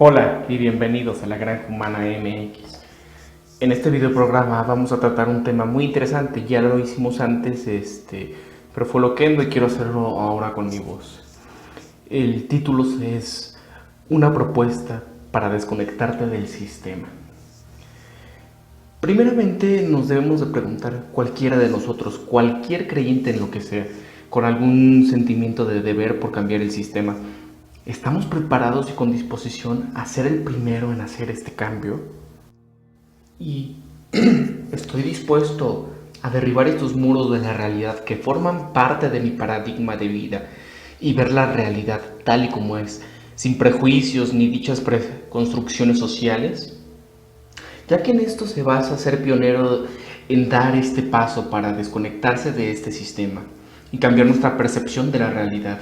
Hola y bienvenidos a la Granja Humana MX. En este video programa vamos a tratar un tema muy interesante. Ya lo hicimos antes, pero fue loquendo y quiero hacerlo ahora con mi voz. El título es Una propuesta para desconectarte del sistema. Primeramente nos debemos de preguntar, cualquiera de nosotros, cualquier creyente en lo que sea, con algún sentimiento de deber por cambiar el sistema, ¿estamos preparados y con disposición a ser el primero en hacer este cambio? Y estoy dispuesto a derribar estos muros de la realidad que forman parte de mi paradigma de vida y ver la realidad tal y como es, sin prejuicios ni dichas preconstrucciones sociales, ya que en esto se basa ser pionero en dar este paso para desconectarse de este sistema y cambiar nuestra percepción de la realidad,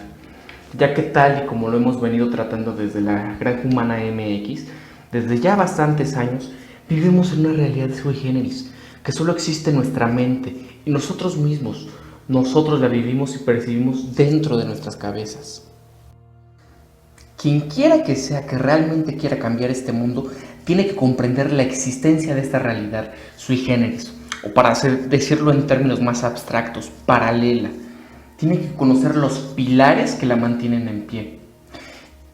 ya que tal y como lo hemos venido tratando desde la Granja Humana MX, desde ya bastantes años, vivimos en una realidad sui generis, que solo existe en nuestra mente y nosotros mismos, nosotros la vivimos y percibimos dentro de nuestras cabezas. Quien quiera que sea que realmente quiera cambiar este mundo, tiene que comprender la existencia de esta realidad sui generis, o para decirlo en términos más abstractos, paralela. Tiene que conocer los pilares que la mantienen en pie.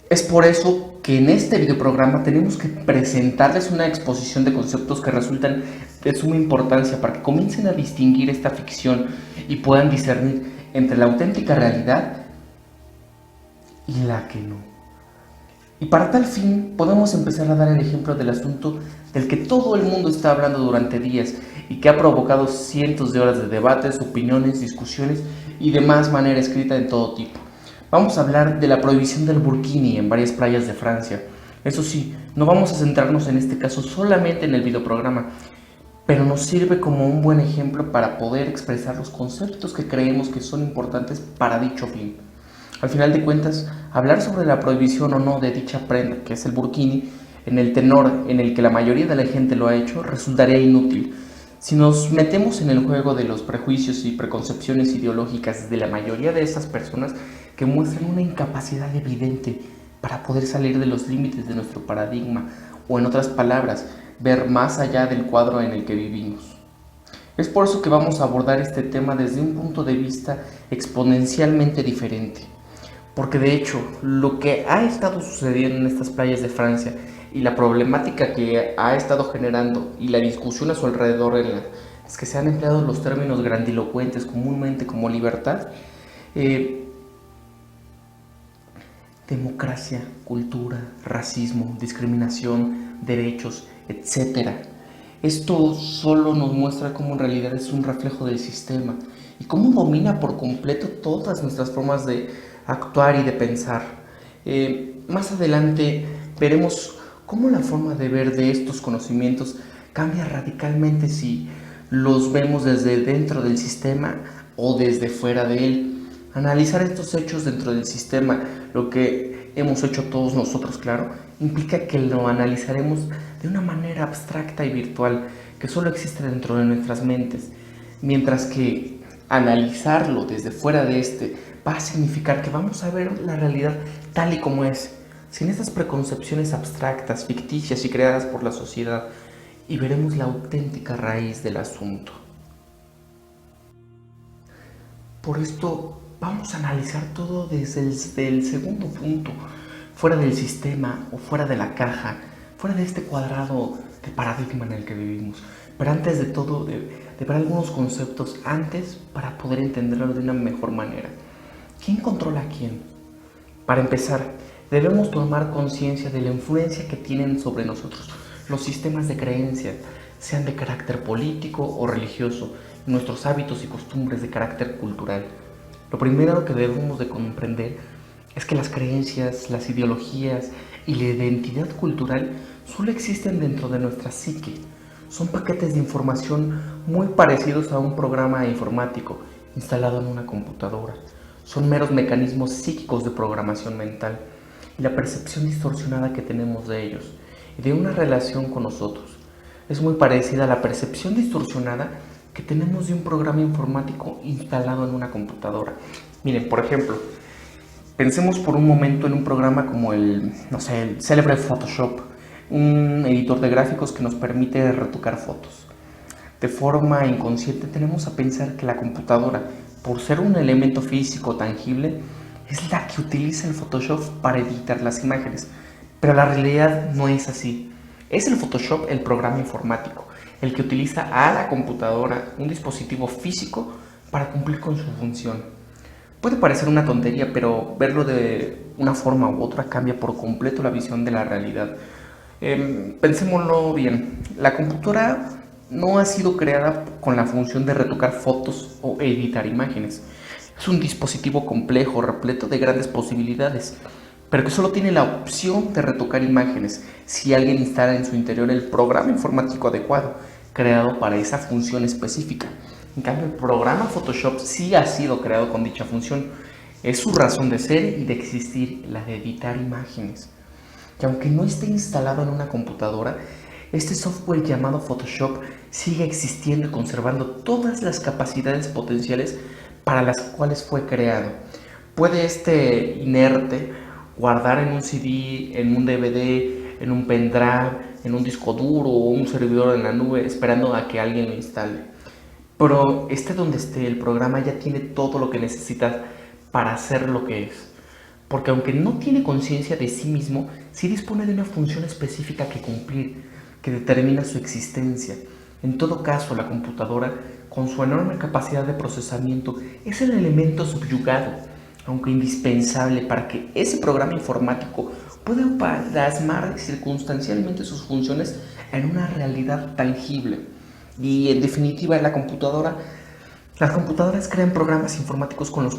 Es por eso que en este videoprograma tenemos que presentarles una exposición de conceptos que resultan de suma importancia para que comiencen a distinguir esta ficción y puedan discernir entre la auténtica realidad y la que no. Y para tal fin podemos empezar a dar el ejemplo del asunto del que todo el mundo está hablando durante días y que ha provocado cientos de horas de debates, opiniones, discusiones y demás manera escrita de todo tipo. Vamos a hablar de la prohibición del burkini en varias playas de Francia. Eso sí, no vamos a centrarnos en este caso solamente en el videoprograma, pero nos sirve como un buen ejemplo para poder expresar los conceptos que creemos que son importantes para dicho fin. Al final de cuentas, hablar sobre la prohibición o no de dicha prenda, que es el burkini, en el tenor en el que la mayoría de la gente lo ha hecho, resultaría inútil. Si nos metemos en el juego de los prejuicios y preconcepciones ideológicas de la mayoría de estas personas que muestran una incapacidad evidente para poder salir de los límites de nuestro paradigma, o en otras palabras, ver más allá del cuadro en el que vivimos. Es por eso que vamos a abordar este tema desde un punto de vista exponencialmente diferente. Porque de hecho, lo que ha estado sucediendo en estas playas de Francia y la problemática que ha estado generando y la discusión a su alrededor es que se han empleado los términos grandilocuentes comúnmente como libertad, democracia, cultura, racismo, discriminación, derechos, etc. Esto solo nos muestra cómo en realidad es un reflejo del sistema y cómo domina por completo todas nuestras formas de actuar y de pensar. Más adelante veremos cómo la forma de ver de estos conocimientos cambia radicalmente si los vemos desde dentro del sistema o desde fuera de él. Analizar estos hechos dentro del sistema, lo que hemos hecho todos nosotros, claro, implica que lo analizaremos de una manera abstracta y virtual que solo existe dentro de nuestras mentes, mientras que analizarlo desde fuera de va a significar que vamos a ver la realidad tal y como es, sin estas preconcepciones abstractas, ficticias y creadas por la sociedad, y veremos la auténtica raíz del asunto. Por esto vamos a analizar todo desde el segundo punto, fuera del sistema o fuera de la caja, fuera de este cuadrado de paradigma en el que vivimos. Pero antes de todo, de ver algunos conceptos antes para poder entenderlo de una mejor manera. ¿Quién controla a quién? Para empezar, debemos tomar conciencia de la influencia que tienen sobre nosotros los sistemas de creencia, sean de carácter político o religioso, y nuestros hábitos y costumbres de carácter cultural. Lo primero que debemos de comprender es que las creencias, las ideologías y la identidad cultural solo existen dentro de nuestra psique. Son paquetes de información muy parecidos a un programa informático instalado en una computadora. Son meros mecanismos psíquicos de programación mental y la percepción distorsionada que tenemos de ellos y de una relación con nosotros es muy parecida a la percepción distorsionada que tenemos de un programa informático instalado en una computadora. Miren, por ejemplo, Pensemos por un momento en un programa como no sé, el célebre Photoshop, un editor de gráficos que nos permite retocar fotos. De forma inconsciente tenemos a pensar que la computadora, por ser un elemento físico tangible, es la que utiliza el Photoshop para editar las imágenes. Pero la realidad no es así. Es el Photoshop el programa informático, el que utiliza a la computadora, un dispositivo físico, para cumplir con su función. Puede parecer una tontería, pero verlo de una forma u otra cambia por completo la visión de la realidad. Pensémoslo bien, la computadora no ha sido creada con la función de retocar fotos o editar imágenes. Es un dispositivo complejo, repleto de grandes posibilidades, pero que solo tiene la opción de retocar imágenes si alguien instala en su interior el programa informático adecuado, creado para esa función específica. En cambio, el programa Photoshop sí ha sido creado con dicha función. Es su razón de ser y de existir, la de editar imágenes. Y aunque no esté instalado en una computadora, este software llamado Photoshop sigue existiendo y conservando todas las capacidades potenciales para las cuales fue creado. Puede este inerte guardar en un CD, en un DVD, en un pendrive, en un disco duro o un servidor en la nube esperando a que alguien lo instale. Pero esté donde esté, el programa ya tiene todo lo que necesita para hacer lo que es. Porque aunque no tiene conciencia de sí mismo, sí dispone de una función específica que cumplir, que determina su existencia. En todo caso, la computadora, con su enorme capacidad de procesamiento, es el elemento subyugado, aunque indispensable para que ese programa informático pueda plasmar circunstancialmente sus funciones en una realidad tangible. Y en definitiva, las computadoras crean programas informáticos con los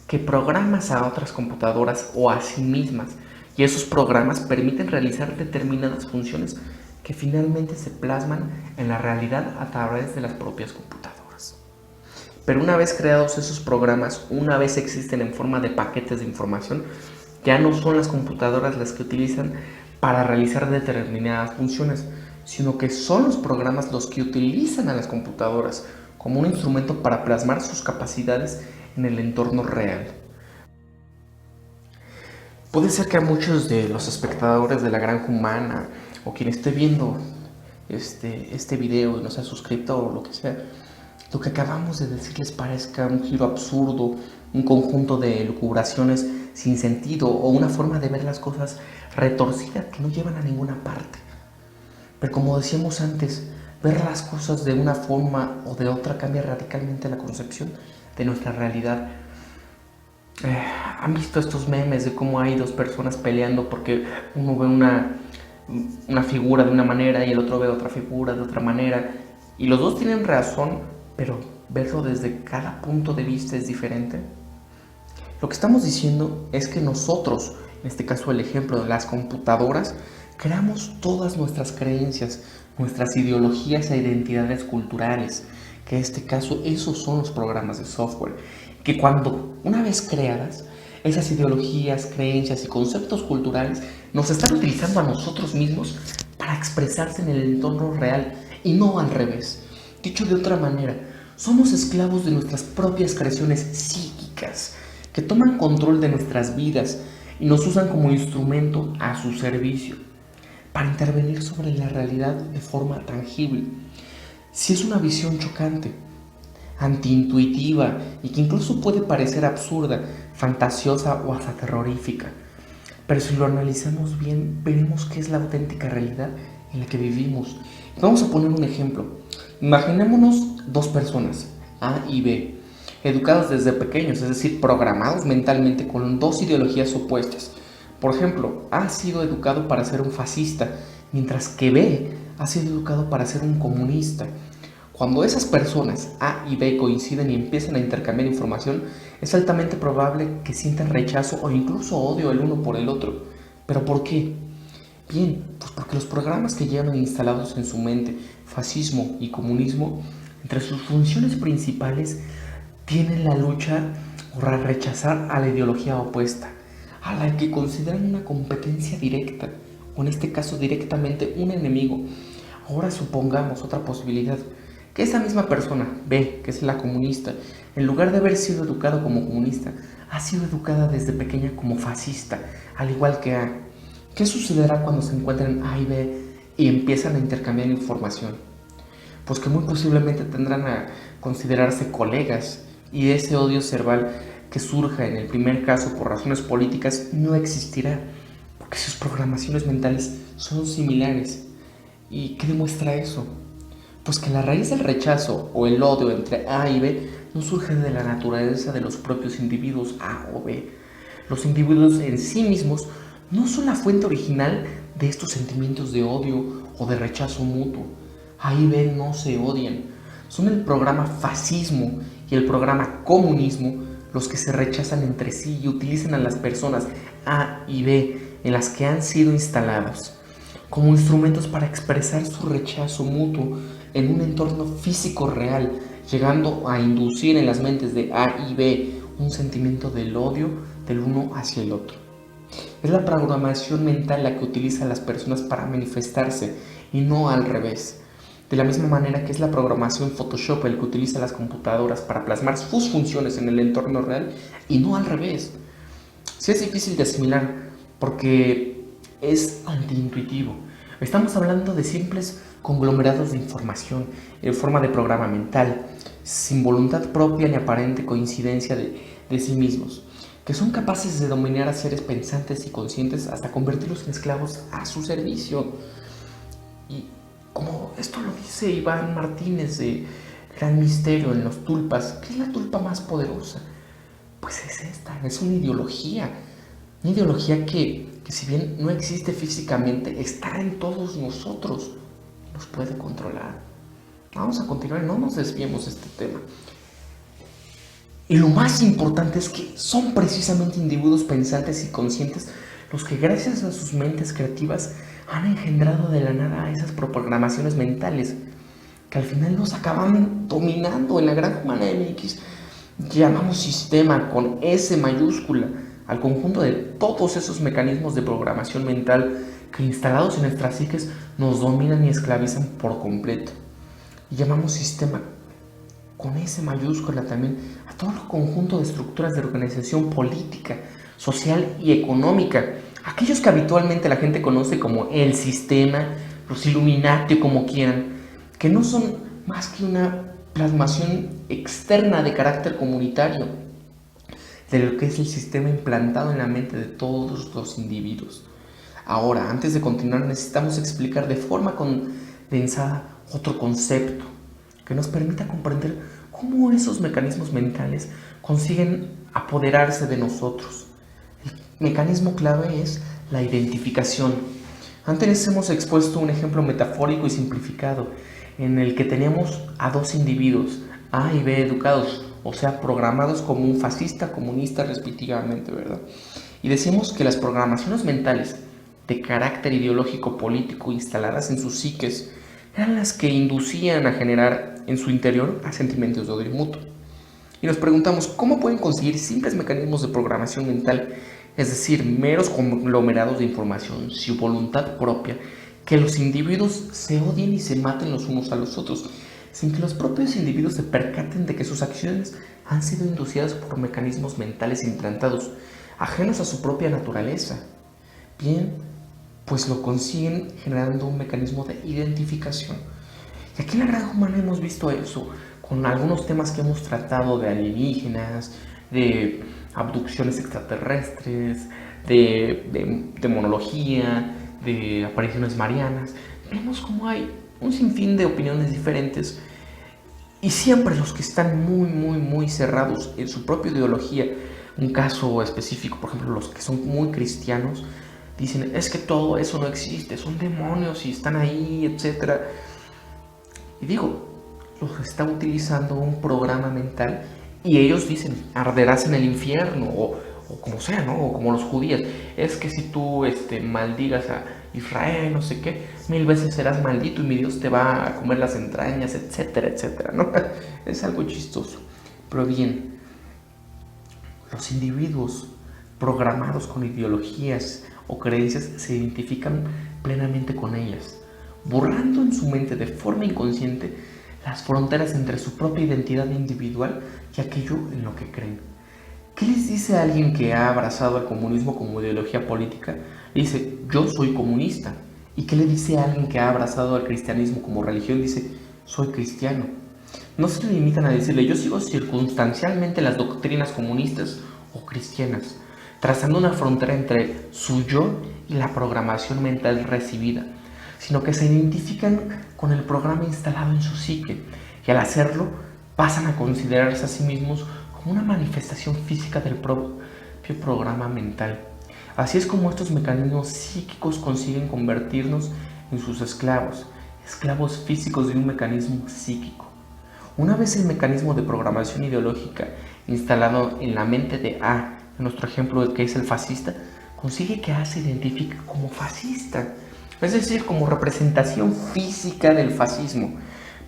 que programas a otras computadoras o a sí mismas, y esos programas permiten realizar determinadas funciones que finalmente se plasman en la realidad a través de las propias computadoras. Pero una vez creados esos programas, una vez existen en forma de paquetes de información, ya no son las computadoras las que utilizan para realizar determinadas funciones, sino que son los programas los que utilizan a las computadoras como un instrumento para plasmar sus capacidades en el entorno real. Puede ser que a muchos de los espectadores de La Granja Humana o quien esté viendo este video y no sea suscrito o lo que sea, lo que acabamos de decir les parezca un giro absurdo, un conjunto de elucubraciones sin sentido o una forma de ver las cosas retorcida que no llevan a ninguna parte. Pero como decíamos antes, ver las cosas de una forma o de otra cambia radicalmente la concepción de nuestra realidad. ¿Han visto estos memes de cómo hay dos personas peleando porque uno ve una figura de una manera y el otro ve otra figura de otra manera? Y los dos tienen razón, pero verlo desde cada punto de vista es diferente. Lo que estamos diciendo es que nosotros, en este caso el ejemplo de las computadoras, creamos todas nuestras creencias, nuestras ideologías e identidades culturales, que en este caso esos son los programas de software, que cuando una vez creadas, esas ideologías, creencias y conceptos culturales nos están utilizando a nosotros mismos para expresarse en el entorno real y no al revés. Dicho de otra manera, somos esclavos de nuestras propias creaciones psíquicas que toman control de nuestras vidas y nos usan como instrumento a su servicio para intervenir sobre la realidad de forma tangible. Si es una visión chocante, antiintuitiva y que incluso puede parecer absurda, fantasiosa o hasta terrorífica, pero si lo analizamos bien, veremos que es la auténtica realidad en la que vivimos. Vamos a poner un ejemplo. Imaginémonos dos personas, A y B, educados desde pequeños, es decir, programados mentalmente con dos ideologías opuestas. Por ejemplo, A ha sido educado para ser un fascista, mientras que B ha sido educado para ser un comunista. Cuando esas personas, A y B, coinciden y empiezan a intercambiar información, es altamente probable que sientan rechazo o incluso odio el uno por el otro. ¿Pero por qué? Bien, pues porque los programas que llevan instalados en su mente, fascismo y comunismo, entre sus funciones principales tienen la lucha por rechazar a la ideología opuesta, a la que consideran una competencia directa, o en este caso directamente un enemigo. Ahora supongamos otra posibilidad, que esa misma persona, B, que es la comunista, en lugar de haber sido educado como comunista, ha sido educada desde pequeña como fascista, al igual que A. ¿Qué sucederá cuando se encuentren A y B y empiezan a intercambiar información? Pues que muy posiblemente tendrán a considerarse colegas, y ese odio cerval que surja en el primer caso por razones políticas no existirá, porque sus programaciones mentales son similares. ¿Y qué demuestra eso? Pues que la raíz del rechazo o el odio entre A y B no surge de la naturaleza de los propios individuos A o B. Los individuos en sí mismos no son la fuente original de estos sentimientos de odio o de rechazo mutuo. A y B no se odian. Son el programa fascismo y el programa comunismo los que se rechazan entre sí y utilizan a las personas A y B en las que han sido instalados como instrumentos para expresar su rechazo mutuo en un entorno físico real, llegando a inducir en las mentes de A y B un sentimiento del odio del uno hacia el otro. Es la programación mental la que utiliza a las personas para manifestarse y no al revés. De la misma manera que es la programación Photoshop el que utiliza las computadoras para plasmar sus funciones en el entorno real y no al revés. Sí es difícil de asimilar porque es antiintuitivo. Estamos hablando de simples conglomerados de información en forma de programa mental, sin voluntad propia ni aparente coincidencia de sí mismos, que son capaces de dominar a seres pensantes y conscientes hasta convertirlos en esclavos a su servicio. Y como esto lo dice Iván Martínez de Gran Misterio en Los Tulpas, ¿qué es la tulpa más poderosa? Pues es esta, es una ideología que si bien no existe físicamente, está en todos nosotros, nos puede controlar. Vamos a continuar, no nos desviemos de este tema. Y lo más importante es que son precisamente individuos pensantes y conscientes los que gracias a sus mentes creativas han engendrado de la nada esas programaciones mentales que al final nos acaban dominando. En la Gran Humana MX llamamos sistema con S mayúscula al conjunto de todos esos mecanismos de programación mental que instalados en nuestras psiques nos dominan y esclavizan por completo. Y llamamos sistema con S mayúscula también a todo el conjunto de estructuras de organización política, social y económica, aquellos que habitualmente la gente conoce como el sistema, los Illuminati o como quieran, que no son más que una plasmación externa de carácter comunitario de lo que es el sistema implantado en la mente de todos los individuos. Ahora, antes de continuar, necesitamos explicar de forma condensada otro concepto que nos permita comprender cómo esos mecanismos mentales consiguen apoderarse de nosotros. El mecanismo clave es la identificación. Antes hemos expuesto un ejemplo metafórico y simplificado en el que tenemos a dos individuos, A y B, educados, o sea, programados como un fascista, comunista, respectivamente, ¿verdad? Y decimos que las programaciones mentales de carácter ideológico político instaladas en sus psiques eran las que inducían a generar en su interior a sentimientos de odio mutuo. Y nos preguntamos, ¿cómo pueden conseguir simples mecanismos de programación mental, es decir, meros conglomerados de información, sin voluntad propia, que los individuos se odien y se maten los unos a los otros, sin que los propios individuos se percaten de que sus acciones han sido inducidas por mecanismos mentales implantados, ajenos a su propia naturaleza? Bien, pues lo consiguen generando un mecanismo de identificación. Y aquí en la Gran Humana hemos visto eso, con algunos temas que hemos tratado de alienígenas, de abducciones extraterrestres, de demonología, de apariciones marianas. Vemos cómo hay un sinfín de opiniones diferentes y siempre los que están muy cerrados en su propia ideología. Un caso específico, por ejemplo, los que son muy cristianos, dicen, es que todo eso no existe, son demonios y están ahí, etc. Y digo, los está utilizando un programa mental y ellos dicen, arderás en el infierno o como sea, ¿no? O como los judíos, es que si tú maldigas a Israel, no sé qué, 1000 veces serás maldito y mi Dios te va a comer las entrañas, etcétera, etcétera, ¿no? Es algo chistoso. Pero bien, los individuos programados con ideologías o creencias se identifican plenamente con ellas, borrando en su mente de forma inconsciente las fronteras entre su propia identidad individual y aquello en lo que creen. ¿Qué les dice a alguien que ha abrazado al comunismo como ideología política? Le dice, yo soy comunista. ¿Y qué le dice a alguien que ha abrazado al cristianismo como religión? Dice, soy cristiano. No se limitan a decirle, yo sigo circunstancialmente las doctrinas comunistas o cristianas, trazando una frontera entre su yo y la programación mental recibida, sino que se identifican con el programa instalado en su psique y al hacerlo pasan a considerarse a sí mismos como una manifestación física del propio programa mental. Así es como estos mecanismos psíquicos consiguen convertirnos en sus esclavos, esclavos físicos de un mecanismo psíquico. Una vez el mecanismo de programación ideológica instalado en la mente de A, en nuestro ejemplo que es el fascista, consigue que A se identifique como fascista, es decir, como representación física del fascismo.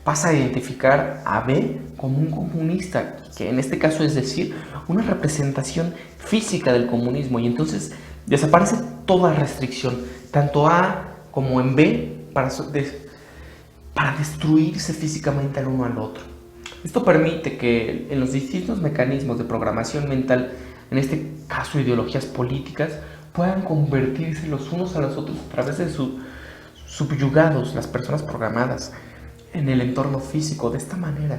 Pasa a identificar a B como un comunista, que en este caso es decir, una representación física del comunismo, y entonces desaparece toda restricción, tanto A como en B, para destruirse físicamente al uno al otro. Esto permite que en los distintos mecanismos de programación mental, en este caso ideologías políticas, puedan convertirse los unos a los otros a través de sus subyugados, las personas programadas, en el entorno físico. De esta manera,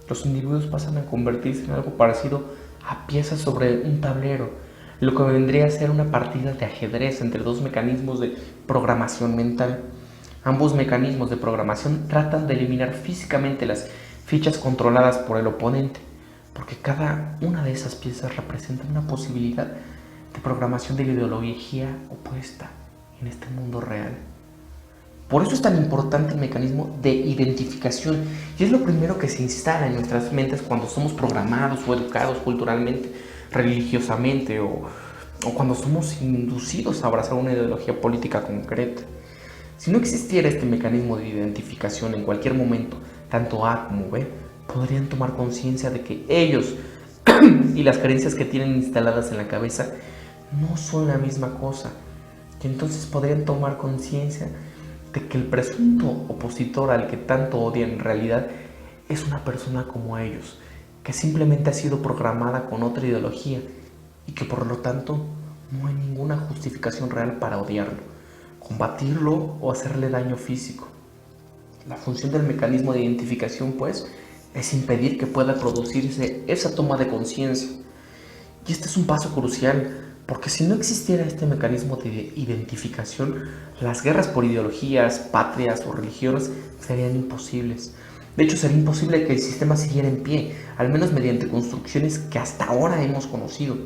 los individuos pasan a convertirse en algo parecido a piezas sobre un tablero, lo que vendría a ser una partida de ajedrez entre dos mecanismos de programación mental. Ambos mecanismos de programación tratan de eliminar físicamente las fichas controladas por el oponente, porque cada una de esas piezas representa una posibilidad de programación de la ideología opuesta en este mundo real. Por eso es tan importante el mecanismo de identificación, y es lo primero que se instala en nuestras mentes cuando somos programados o educados culturalmente, religiosamente, o cuando somos inducidos a abrazar una ideología política concreta. Si no existiera este mecanismo de identificación, en cualquier momento, tanto A como B podrían tomar conciencia de que ellos y las creencias que tienen instaladas en la cabeza no son la misma cosa, y entonces podrían tomar conciencia de que el presunto opositor al que tanto odian en realidad es una persona como ellos, que simplemente ha sido programada con otra ideología y que por lo tanto no hay ninguna justificación real para odiarlo, combatirlo o hacerle daño físico. La función del mecanismo de identificación, pues, es impedir que pueda producirse esa toma de conciencia. Y este es un paso crucial, porque si no existiera este mecanismo de identificación, las guerras por ideologías, patrias o religiones serían imposibles. De hecho, sería imposible que el sistema siguiera en pie, al menos mediante construcciones que hasta ahora hemos conocido.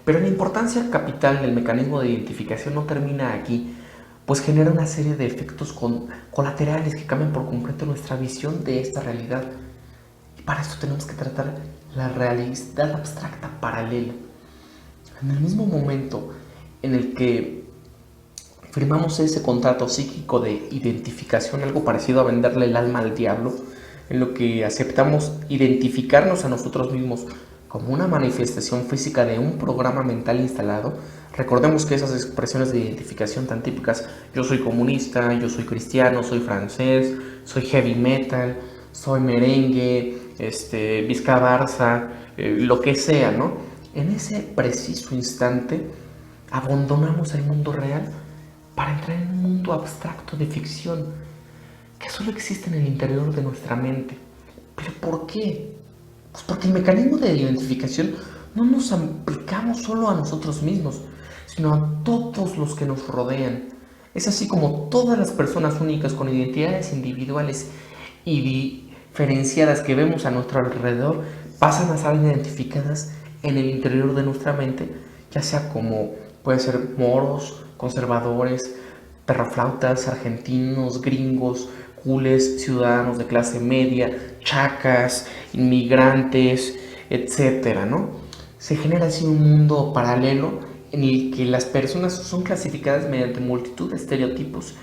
Pero la importancia capital del mecanismo de identificación no termina aquí, pues genera una serie de efectos colaterales que cambian por completo nuestra visión de esta realidad. Y para esto tenemos que tratar la realidad abstracta paralela. En el mismo momento en el que firmamos ese contrato psíquico de identificación, algo parecido a venderle el alma al diablo, en lo que aceptamos identificarnos a nosotros mismos como una manifestación física de un programa mental instalado. Recordemos que esas expresiones de identificación tan típicas, yo soy comunista, yo soy cristiano, soy francés, soy heavy metal, soy merengue, Vizca Barça, lo que sea, ¿no? En ese preciso instante abandonamos el mundo real para entrar en un mundo abstracto de ficción que solo existe en el interior de nuestra mente. ¿Pero por qué? Pues porque el mecanismo de identificación no nos aplicamos solo a nosotros mismos, sino a todos los que nos rodean. Es así como todas las personas únicas con identidades individuales y diferenciadas que vemos a nuestro alrededor pasan a ser identificadas en el interior de nuestra mente, ya sea como puede ser moros, conservadores, perroflautas, argentinos, gringos, cules, ciudadanos de clase media, chacas, inmigrantes, etcétera, ¿no? Se genera así un mundo paralelo en el que las personas son clasificadas mediante multitud de estereotipos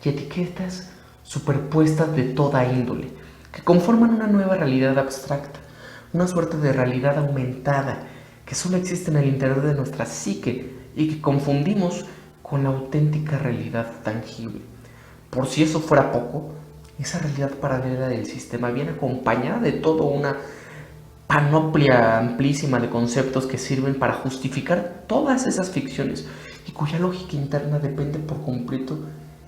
y etiquetas superpuestas de toda índole, que conforman una nueva realidad abstracta, una suerte de realidad aumentada que solo existe en el interior de nuestra psique y que confundimos con la auténtica realidad tangible. Por si eso fuera poco, esa realidad paralela del sistema viene acompañada de toda una panoplia amplísima de conceptos que sirven para justificar todas esas ficciones y cuya lógica interna depende por completo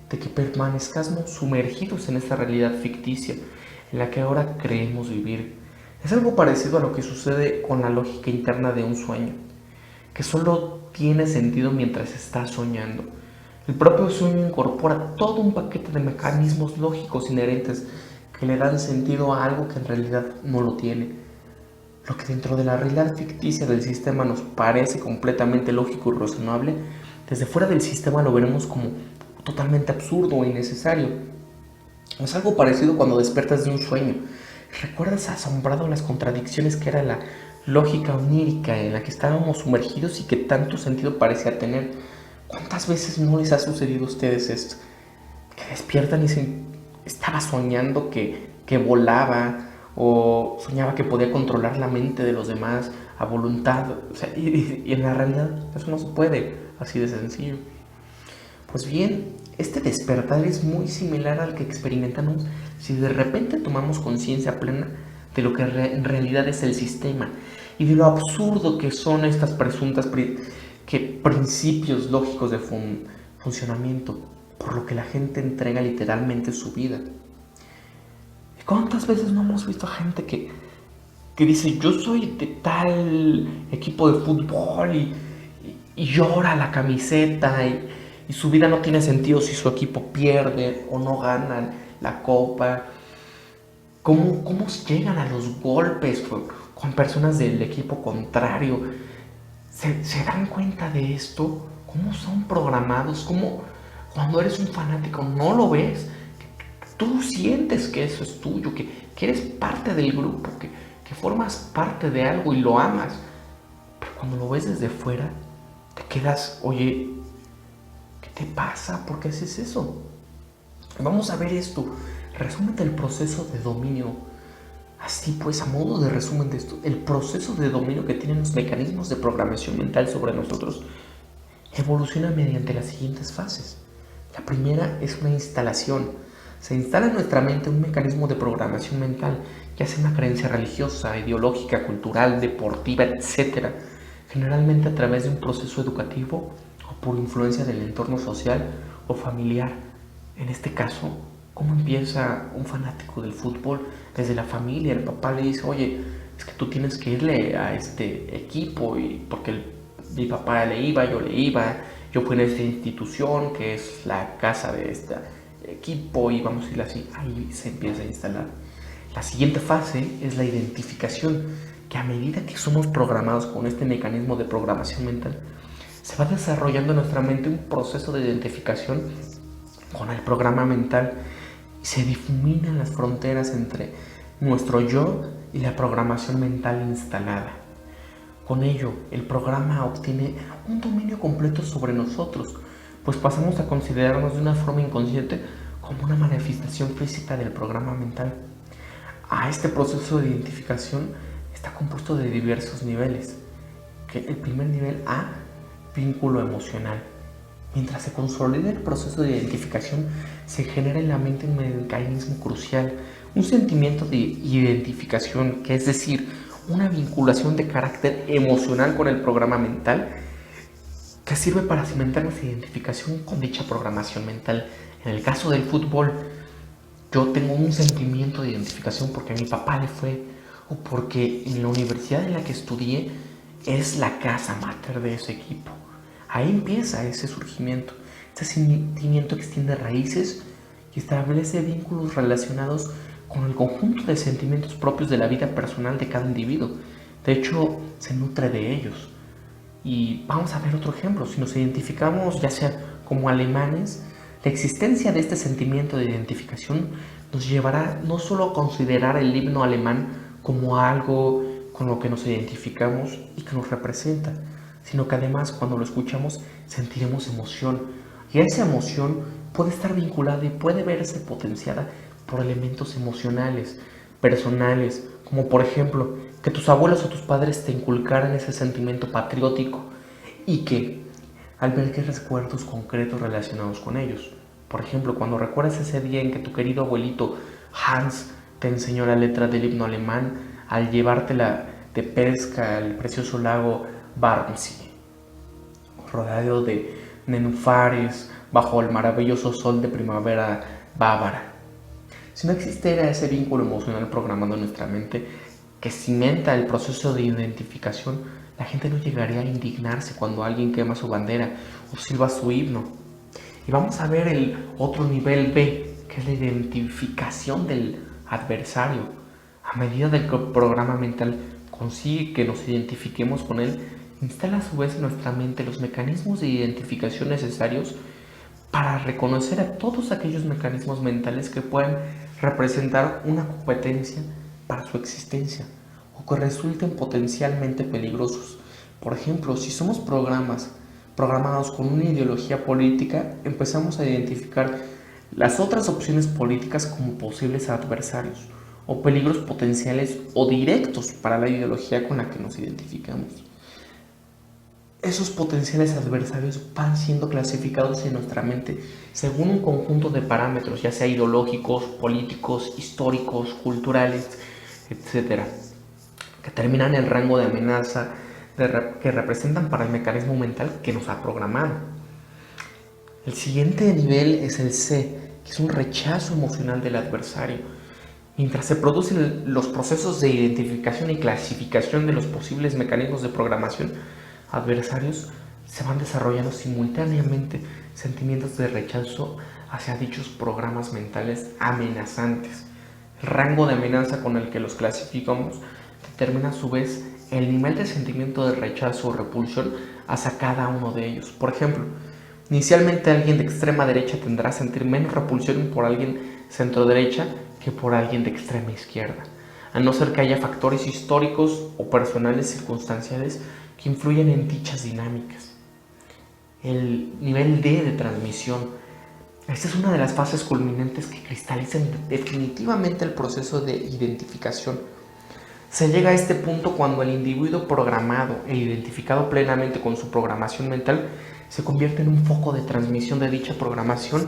de que permanezcamos sumergidos en esta realidad ficticia en la que ahora creemos vivir. Es algo parecido a lo que sucede con la lógica interna de un sueño, que solo tiene sentido mientras estás soñando. El propio sueño incorpora todo un paquete de mecanismos lógicos inherentes que le dan sentido a algo que en realidad no lo tiene. Lo que dentro de la realidad ficticia del sistema nos parece completamente lógico y razonable, desde fuera del sistema lo veremos como totalmente absurdo o innecesario. Es algo parecido cuando despiertas de un sueño. ¿Recuerdas asombrado las contradicciones que era la lógica onírica en la que estábamos sumergidos y que tanto sentido parecía tener? ¿Cuántas veces no les ha sucedido a ustedes esto? Que despiertan y dicen, estaba soñando que volaba, o soñaba que podía controlar la mente de los demás a voluntad. O sea, y en la realidad eso no se puede, así de sencillo. Pues bien, este despertar es muy similar al que experimentamos si de repente tomamos conciencia plena de lo que en realidad es el sistema y de lo absurdo que son estas presuntas principios lógicos de funcionamiento, por lo que la gente entrega literalmente su vida. ¿Y cuántas veces no hemos visto a gente que dice, yo soy de tal equipo de fútbol y llora la camiseta y su vida no tiene sentido si su equipo pierde o no gana la copa? ¿Cómo llegan a los golpes con personas del equipo contrario? ¿Se dan cuenta de esto? ¿Cómo son programados? ¿Cómo cuando eres un fanático no lo ves? Tú sientes que eso es tuyo, que eres parte del grupo, que formas parte de algo y lo amas. Pero cuando lo ves desde fuera, te quedas, oye, ¿qué te pasa? ¿Por qué haces eso? Vamos a ver esto. Resumen del proceso de dominio. Así pues, a modo de resumen de esto, el proceso de dominio que tienen los mecanismos de programación mental sobre nosotros evoluciona mediante las siguientes fases. La primera es una instalación. Se instala en nuestra mente un mecanismo de programación mental, ya sea una creencia religiosa, ideológica, cultural, deportiva, etc. Generalmente a través de un proceso educativo o por influencia del entorno social o familiar. En este caso, ¿cómo empieza un fanático del fútbol? Desde la familia, el papá le dice, oye, es que tú tienes que irle a este equipo, y porque mi papá le iba, yo le iba, yo fui en esta institución que es la casa de este equipo y vamos a ir así. Ahí se empieza a instalar. La siguiente fase es la identificación, que a medida que somos programados con este mecanismo de programación mental, se va desarrollando en nuestra mente un proceso de identificación con el programa mental y se difuminan las fronteras entre nuestro yo y la programación mental instalada. Con ello, el programa obtiene un dominio completo sobre nosotros, pues pasamos a considerarnos de una forma inconsciente como una manifestación física del programa mental. A este proceso de identificación está compuesto de diversos niveles. El primer nivel A, vínculo emocional. Mientras se consolida el proceso de identificación, se genera en la mente un mecanismo crucial, un sentimiento de identificación, que es decir, una vinculación de carácter emocional con el programa mental, que sirve para cimentar nuestra identificación con dicha programación mental. En el caso del fútbol, yo tengo un sentimiento de identificación porque a mi papá le fue, o porque en la universidad en la que estudié es la casa mater de ese equipo. Ahí empieza ese surgimiento. Este sentimiento extiende raíces y establece vínculos relacionados con el conjunto de sentimientos propios de la vida personal de cada individuo. De hecho, se nutre de ellos. Y vamos a ver otro ejemplo. Si nos identificamos ya sea como alemanes, la existencia de este sentimiento de identificación nos llevará no solo a considerar el himno alemán como algo con lo que nos identificamos y que nos representa, sino que además cuando lo escuchamos sentiremos emoción. Y esa emoción puede estar vinculada y puede verse potenciada por elementos emocionales, personales, como por ejemplo que tus abuelos o tus padres te inculcaran ese sentimiento patriótico y que albergues recuerdos concretos relacionados con ellos. Por ejemplo, cuando recuerdas ese día en que tu querido abuelito Hans te enseñó la letra del himno alemán al llevártela de pesca al precioso lago Barmsee, rodeado de nenúfares bajo el maravilloso sol de primavera bávara. Si no existiera ese vínculo emocional programado en nuestra mente que cimenta el proceso de identificación, la gente no llegaría a indignarse cuando alguien quema su bandera o silba su himno. Y vamos a ver el otro nivel B, que es la identificación del adversario. A medida de que el programa mental consigue que nos identifiquemos con él, instala a su vez en nuestra mente los mecanismos de identificación necesarios para reconocer a todos aquellos mecanismos mentales que puedan representar una competencia para su existencia o que resulten potencialmente peligrosos. Por ejemplo, si somos programados con una ideología política, empezamos a identificar las otras opciones políticas como posibles adversarios o peligros potenciales o directos para la ideología con la que nos identificamos. Esos potenciales adversarios van siendo clasificados en nuestra mente según un conjunto de parámetros, ya sea ideológicos, políticos, históricos, culturales, etcétera, que determinan el rango de amenaza que representan para el mecanismo mental que nos ha programado. El siguiente nivel es el C, que es un rechazo emocional del adversario. Mientras se producen los procesos de identificación y clasificación de los posibles mecanismos de programación adversarios, se van desarrollando simultáneamente sentimientos de rechazo hacia dichos programas mentales amenazantes. El rango de amenaza con el que los clasificamos determina a su vez el nivel de sentimiento de rechazo o repulsión hacia cada uno de ellos. Por ejemplo, inicialmente alguien de extrema derecha tendrá a sentir menos repulsión por alguien centro derecha que por alguien de extrema izquierda, a no ser que haya factores históricos o personales circunstanciales que influyen en dichas dinámicas. El nivel D de transmisión. Esta es una de las fases culminantes que cristalizan definitivamente el proceso de identificación. Se llega a este punto cuando el individuo programado e identificado plenamente con su programación mental se convierte en un foco de transmisión de dicha programación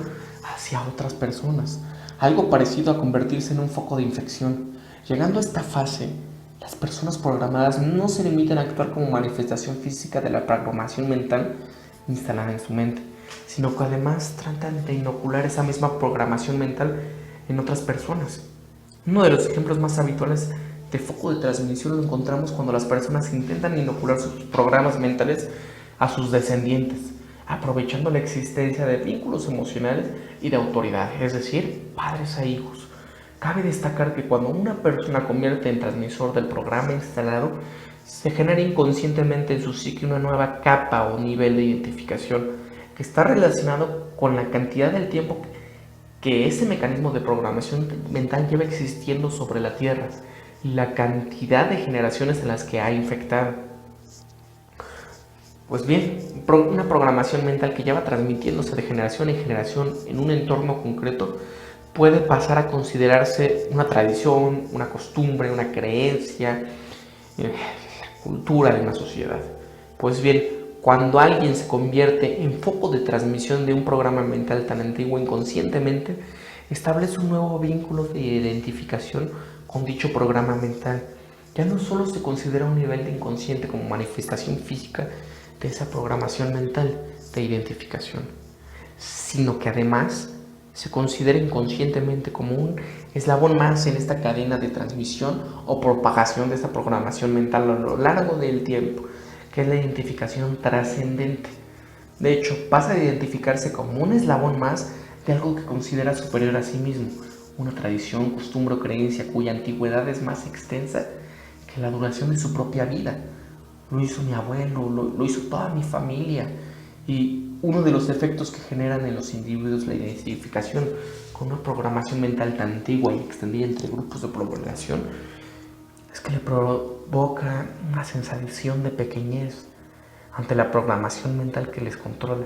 hacia otras personas, algo parecido a convertirse en un foco de infección. Llegando a esta fase, las personas programadas no se limitan a actuar como manifestación física de la programación mental instalada en su mente, sino que además tratan de inocular esa misma programación mental en otras personas. Uno de los ejemplos más habituales de foco de transmisión lo encontramos cuando las personas intentan inocular sus programas mentales a sus descendientes, aprovechando la existencia de vínculos emocionales y de autoridad, es decir, padres a hijos. Cabe destacar que cuando una persona convierte en transmisor del programa instalado, se genera inconscientemente en su psique una nueva capa o nivel de identificación que está relacionado con la cantidad del tiempo que ese mecanismo de programación mental lleva existiendo sobre la Tierra y la cantidad de generaciones en las que ha infectado. Pues bien, una programación mental que lleva transmitiéndose de generación en generación en un entorno concreto puede pasar a considerarse una tradición, una costumbre, una creencia, cultura de una sociedad. Pues bien, cuando alguien se convierte en foco de transmisión de un programa mental tan antiguo inconscientemente, establece un nuevo vínculo de identificación con dicho programa mental. Ya no solo se considera un nivel de inconsciente como manifestación física de esa programación mental de identificación, sino que además se considera inconscientemente como un eslabón más en esta cadena de transmisión o propagación de esta programación mental a lo largo del tiempo, que es la identificación trascendente. De hecho, pasa a identificarse como un eslabón más de algo que considera superior a sí mismo, una tradición, costumbre o creencia cuya antigüedad es más extensa que la duración de su propia vida. Lo hizo mi abuelo, lo hizo toda mi familia. Y uno de los efectos que generan en los individuos la identificación con una programación mental tan antigua y extendida entre grupos de población es que le provoca una sensación de pequeñez ante la programación mental que les controla.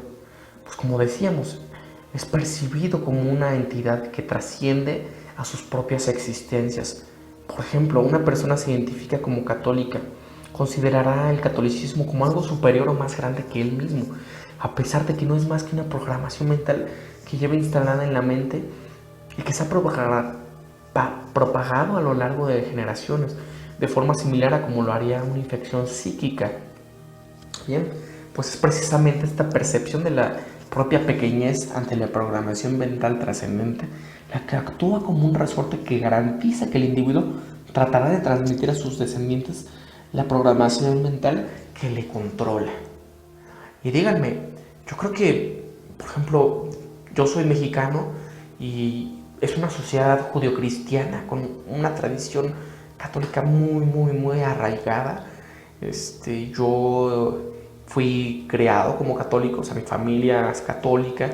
Pues como decíamos, es percibido como una entidad que trasciende a sus propias existencias. Por ejemplo, una persona se identifica como católica, considerará el catolicismo como algo superior o más grande que él mismo, a pesar de que no es más que una programación mental que lleva instalada en la mente y que se ha propagado a lo largo de generaciones, de forma similar a como lo haría una infección psíquica. Bien, pues es precisamente esta percepción de la propia pequeñez ante la programación mental trascendente la que actúa como un resorte que garantiza que el individuo tratará de transmitir a sus descendientes la programación mental que le controla. Y díganme, yo creo que, por ejemplo, yo soy mexicano y es una sociedad judio-cristiana con una tradición católica muy arraigada. Yo fui criado como católico, o sea, mi familia es católica.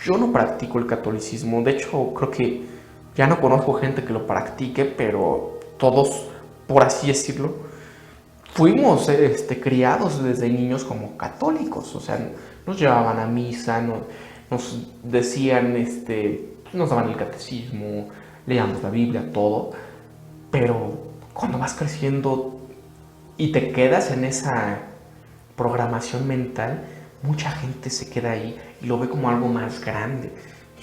Yo no practico el catolicismo, de hecho creo que ya no conozco gente que lo practique, pero todos, por así decirlo, fuimos criados desde niños como católicos, o sea, nos llevaban a misa, nos decían, nos daban el catecismo, leíamos la Biblia, todo, pero cuando vas creciendo y te quedas en esa programación mental, mucha gente se queda ahí y lo ve como algo más grande.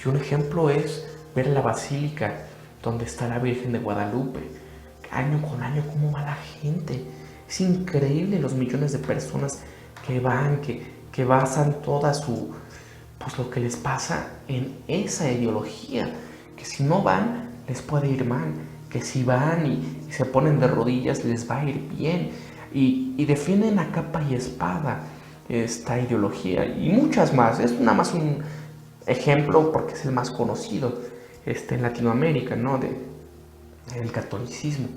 Y un ejemplo es ver la basílica donde está la Virgen de Guadalupe. Año con año, cómo va la gente. Es increíble los millones de personas que van, que basan toda pues lo que les pasa en esa ideología. Que si no van, les puede ir mal. Que si van y se ponen de rodillas, les va a ir bien. Y defienden a capa y espada esta ideología y muchas más. Es nada más un ejemplo porque es el más conocido en Latinoamérica, ¿no? Del catolicismo.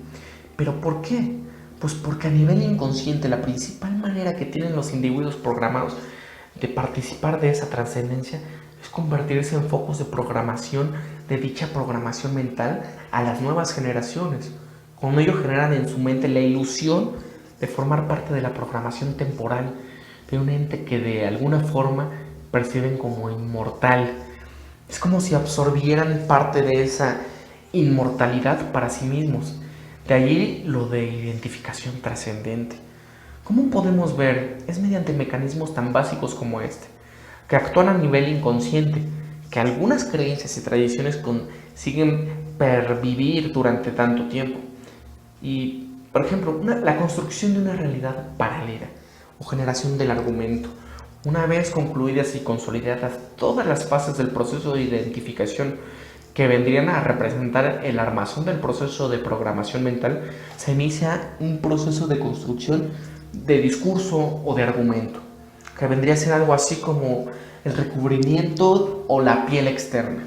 ¿Pero por qué? Pues porque a nivel inconsciente la principal manera que tienen los individuos programados de participar de esa trascendencia es convertirse en focos de programación de dicha programación mental a las nuevas generaciones. Con ello generan en su mente la ilusión de formar parte de la programación temporal de un ente que de alguna forma perciben como inmortal. Es como si absorbieran parte de esa inmortalidad para sí mismos. De allí lo de identificación trascendente. ¿Cómo podemos ver? Es mediante mecanismos tan básicos como que actúan a nivel inconsciente, que algunas creencias y tradiciones consiguen pervivir durante tanto tiempo. Y, por ejemplo, la construcción de una realidad paralela o generación del argumento. Una vez concluidas y consolidadas todas las fases del proceso de identificación que vendrían a representar el armazón del proceso de programación mental, se inicia un proceso de construcción de discurso o de argumento, que vendría a ser algo así como el recubrimiento o la piel externa.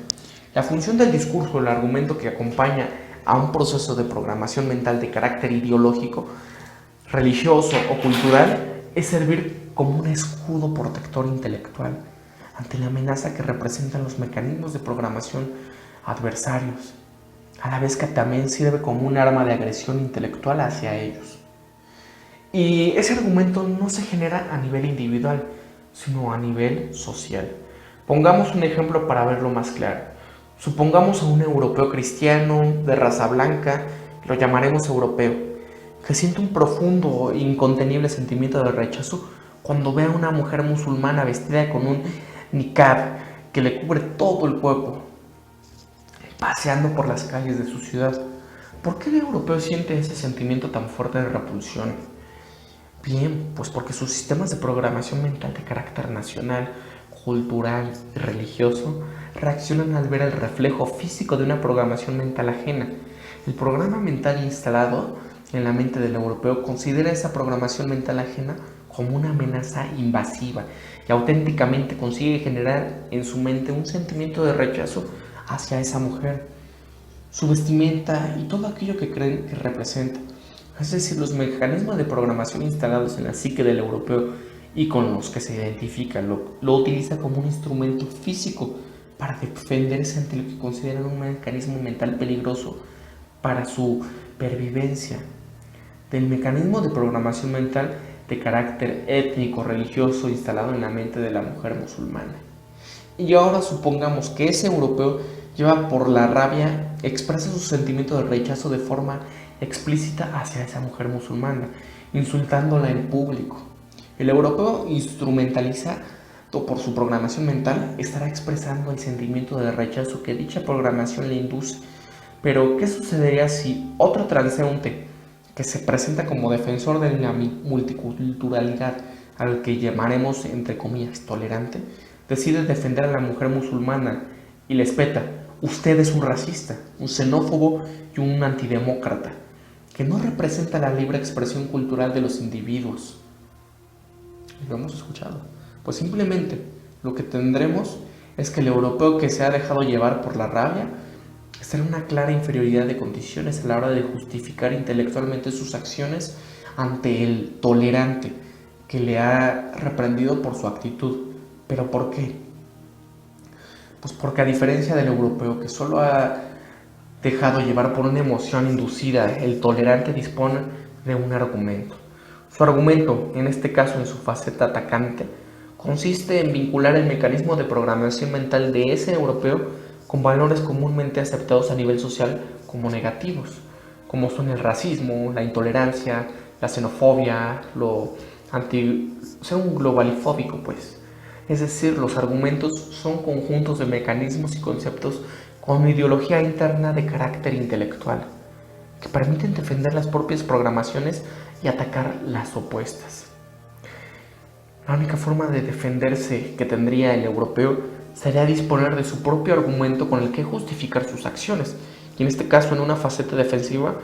La función del discurso o el argumento que acompaña a un proceso de programación mental de carácter ideológico, religioso o cultural es servir como un escudo protector intelectual ante la amenaza que representan los mecanismos de programación adversarios, a la vez que también sirve como un arma de agresión intelectual hacia ellos. Y ese argumento no se genera a nivel individual, sino a nivel social. Pongamos un ejemplo para verlo más claro. Supongamos a un europeo cristiano de raza blanca, lo llamaremos europeo, que siente un profundo e incontenible sentimiento de rechazo cuando ve a una mujer musulmana vestida con un niqab que le cubre todo el cuerpo, paseando por las calles de su ciudad. ¿Por qué el europeo siente ese sentimiento tan fuerte de repulsión? Bien, pues porque sus sistemas de programación mental de carácter nacional, cultural y religioso reaccionan al ver el reflejo físico de una programación mental ajena. El programa mental instalado en la mente del europeo considera esa programación mental ajena como una amenaza invasiva y auténticamente consigue generar en su mente un sentimiento de rechazo hacia esa mujer, su vestimenta y todo aquello que creen que representa. Es decir, los mecanismos de programación instalados en la psique del europeo y con los que se identifica lo utiliza como un instrumento físico para defenderse ante lo que consideran un mecanismo mental peligroso para su pervivencia. Del mecanismo de programación mental de carácter étnico religioso instalado en la mente de la mujer musulmana. Y ahora supongamos que ese europeo lleva por la rabia, expresa su sentimiento de rechazo de forma explícita hacia esa mujer musulmana, insultándola en público. El europeo instrumentaliza por su programación mental, estará expresando el sentimiento de rechazo que dicha programación le induce. Pero, ¿qué sucedería si otro transeúnte que se presenta como defensor de la multiculturalidad, al que llamaremos, entre comillas, tolerante, decide defender a la mujer musulmana y les peta: usted es un racista, un xenófobo y un antidemócrata, que no representa la libre expresión cultural de los individuos? Lo hemos escuchado. Pues simplemente lo que tendremos es que el europeo que se ha dejado llevar por la rabia está en una clara inferioridad de condiciones a la hora de justificar intelectualmente sus acciones ante el tolerante que le ha reprendido por su actitud. ¿Pero por qué? Pues porque, a diferencia del europeo que solo ha dejado llevar por una emoción inducida, el tolerante dispone de un argumento. Su argumento, en este caso en su faceta atacante, consiste en vincular el mecanismo de programación mental de ese europeo con valores comúnmente aceptados a nivel social como negativos, como son el racismo, la intolerancia, la xenofobia, ser un globalifóbico, pues. Es decir, los argumentos son conjuntos de mecanismos y conceptos con ideología interna de carácter intelectual, que permiten defender las propias programaciones y atacar las opuestas. La única forma de defenderse que tendría el europeo sería disponer de su propio argumento con el que justificar sus acciones, y en este caso, en una faceta defensiva,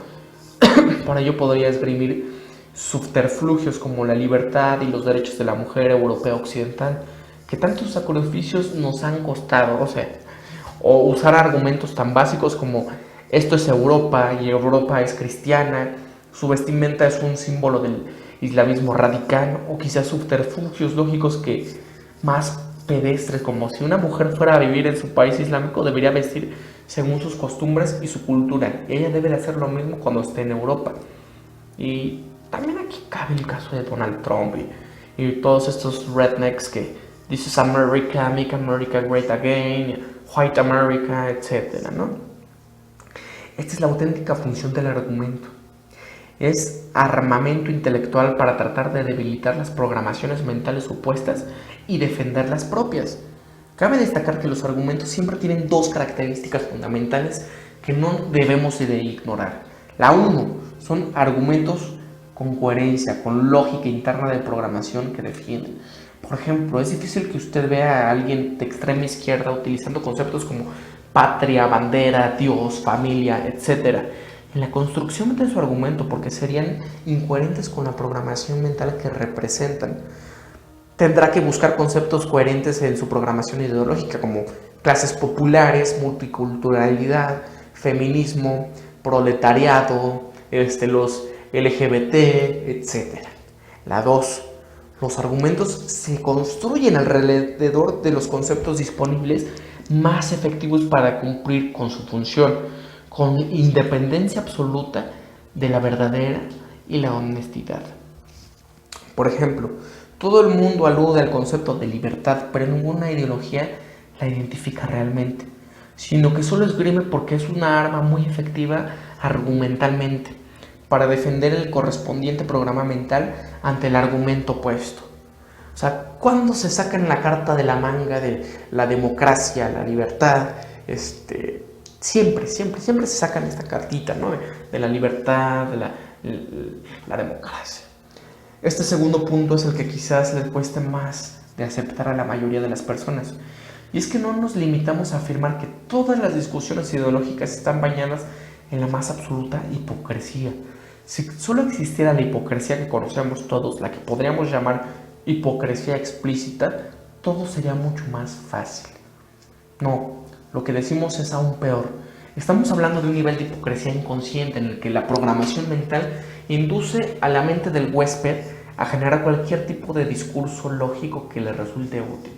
para ello podría esgrimir subterfugios como la libertad y los derechos de la mujer europea occidental, que tantos sacrificios nos han costado, o usar argumentos tan básicos como: esto es Europa y Europa es cristiana, su vestimenta es un símbolo del islamismo radical, o quizás subterfugios lógicos que más pedestres, como si una mujer fuera a vivir en su país islámico debería vestir según sus costumbres y su cultura, y ella debe de hacer lo mismo cuando esté en Europa. Y también aquí cabe el caso de Donald Trump y todos estos rednecks que "This is America, make America great again", "White America", etc., ¿no? Esta es la auténtica función del argumento. Es armamento intelectual para tratar de debilitar las programaciones mentales opuestas y defender las propias. Cabe destacar que los argumentos siempre tienen dos características fundamentales que no debemos de ignorar. La uno, son argumentos con coherencia, con lógica interna de programación que defienden. Por ejemplo, es difícil que usted vea a alguien de extrema izquierda utilizando conceptos como patria, bandera, Dios, familia, etc. en la construcción de su argumento, porque serían incoherentes con la programación mental que representan. Tendrá que buscar conceptos coherentes en su programación ideológica, como clases populares, multiculturalidad, feminismo, proletariado, los LGBT, etc. La 2. Los argumentos se construyen alrededor de los conceptos disponibles más efectivos para cumplir con su función, con independencia absoluta de la verdadera y la honestidad. Por ejemplo, todo el mundo alude al concepto de libertad, pero ninguna ideología la identifica realmente, sino que solo esgrime porque es una arma muy efectiva argumentalmente para defender el correspondiente programa mental ante el argumento opuesto. O sea, ¿cuándo se sacan la carta de la manga de la democracia, la libertad? Siempre se sacan esta cartita, ¿no? De la libertad, de la democracia. Este segundo punto es el que quizás les cueste más de aceptar a la mayoría de las personas. Y es que no nos limitamos a afirmar que todas las discusiones ideológicas están bañadas en la más absoluta hipocresía. Si solo existiera la hipocresía que conocemos todos, la que podríamos llamar hipocresía explícita, todo sería mucho más fácil. No, lo que decimos es aún peor. Estamos hablando de un nivel de hipocresía inconsciente en el que la programación mental induce a la mente del huésped a generar cualquier tipo de discurso lógico que le resulte útil.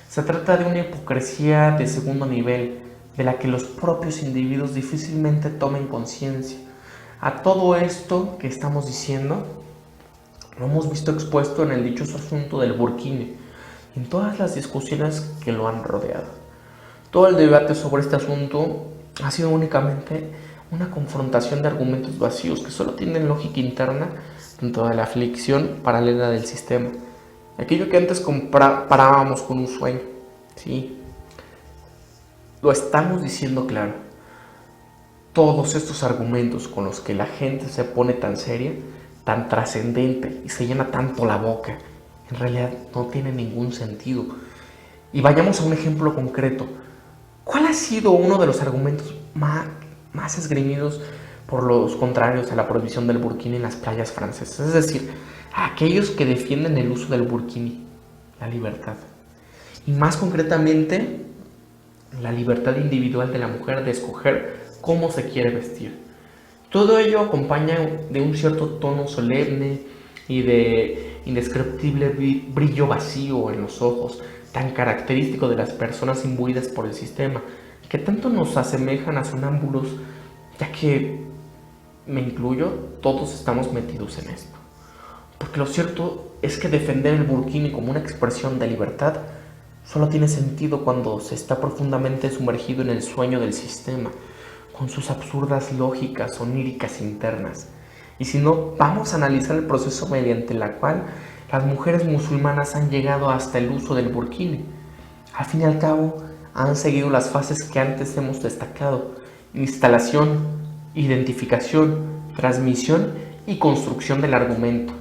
Se trata de una hipocresía de segundo nivel, de la que los propios individuos difícilmente tomen conciencia. A todo esto que estamos diciendo, lo hemos visto expuesto en el dichoso asunto del burkini y en todas las discusiones que lo han rodeado. Todo el debate sobre este asunto ha sido únicamente una confrontación de argumentos vacíos que solo tienen lógica interna dentro de la aflicción paralela del sistema. aquello que antes comparábamos con un sueño. Sí, lo estamos diciendo claro. Todos estos argumentos con los que la gente se pone tan seria, tan trascendente y se llena tanto la boca, en realidad no tienen ningún sentido. Y vayamos a un ejemplo concreto. ¿Cuál ha sido uno de los argumentos más esgrimidos por los contrarios a la prohibición del burkini en las playas francesas? Es decir, a aquellos que defienden el uso del burkini, la libertad. Y más concretamente, la libertad individual de la mujer de escoger cómo se quiere vestir. Todo ello acompaña de un cierto tono solemne y de indescriptible brillo vacío en los ojos, tan característico de las personas imbuidas por el sistema, que tanto nos asemejan a sonámbulos, ya que, me incluyo, todos estamos metidos en esto. Porque lo cierto es que defender el burkini como una expresión de libertad solo tiene sentido cuando se está profundamente sumergido en el sueño del sistema, con sus absurdas lógicas oníricas internas. Y si no, vamos a analizar el proceso mediante el cual las mujeres musulmanas han llegado hasta el uso del burkini. Al fin y al cabo, han seguido las fases que antes hemos destacado: instalación, identificación, transmisión y construcción del argumento.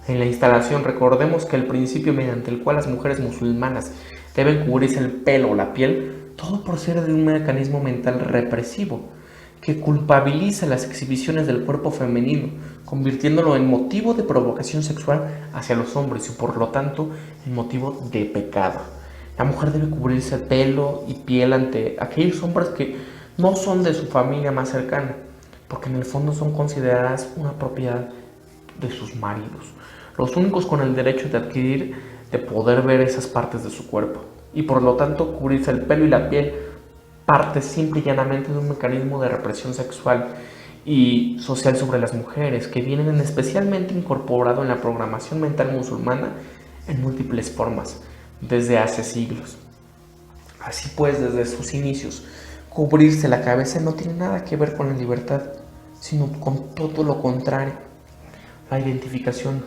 En la instalación, recordemos que el principio mediante el cual las mujeres musulmanas deben cubrirse el pelo o la piel, todo procede de un mecanismo mental represivo que culpabiliza las exhibiciones del cuerpo femenino, convirtiéndolo en motivo de provocación sexual hacia los hombres y por lo tanto en motivo de pecado. La mujer debe cubrirse el pelo y piel ante aquellos hombres que no son de su familia más cercana, porque en el fondo son consideradas una propiedad de sus maridos, los únicos con el derecho de adquirir, de poder ver esas partes de su cuerpo, y por lo tanto cubrirse el pelo y la piel parte simple y llanamente de un mecanismo de represión sexual y social sobre las mujeres, que vienen especialmente incorporado en la programación mental musulmana en múltiples formas desde hace siglos. Así pues, desde sus inicios, cubrirse la cabeza no tiene nada que ver con la libertad, sino con todo lo contrario, la identificación.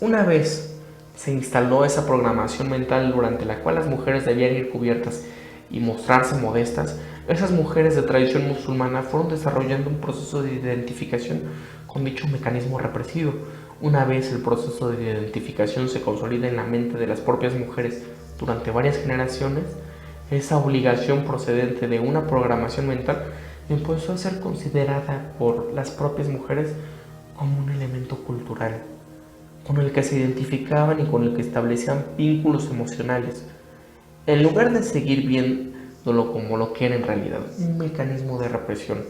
Una vez se instaló esa programación mental durante la cual las mujeres debían ir cubiertas y mostrarse modestas, esas mujeres de tradición musulmana fueron desarrollando un proceso de identificación con dicho mecanismo represivo. Una vez el proceso de identificación se consolida en la mente de las propias mujeres durante varias generaciones, esa obligación procedente de una programación mental empezó a ser considerada por las propias mujeres como un elemento cultural, con el que se identificaban y con el que establecían vínculos emocionales, en lugar de seguir viéndolo como lo que era en realidad, un mecanismo de represión.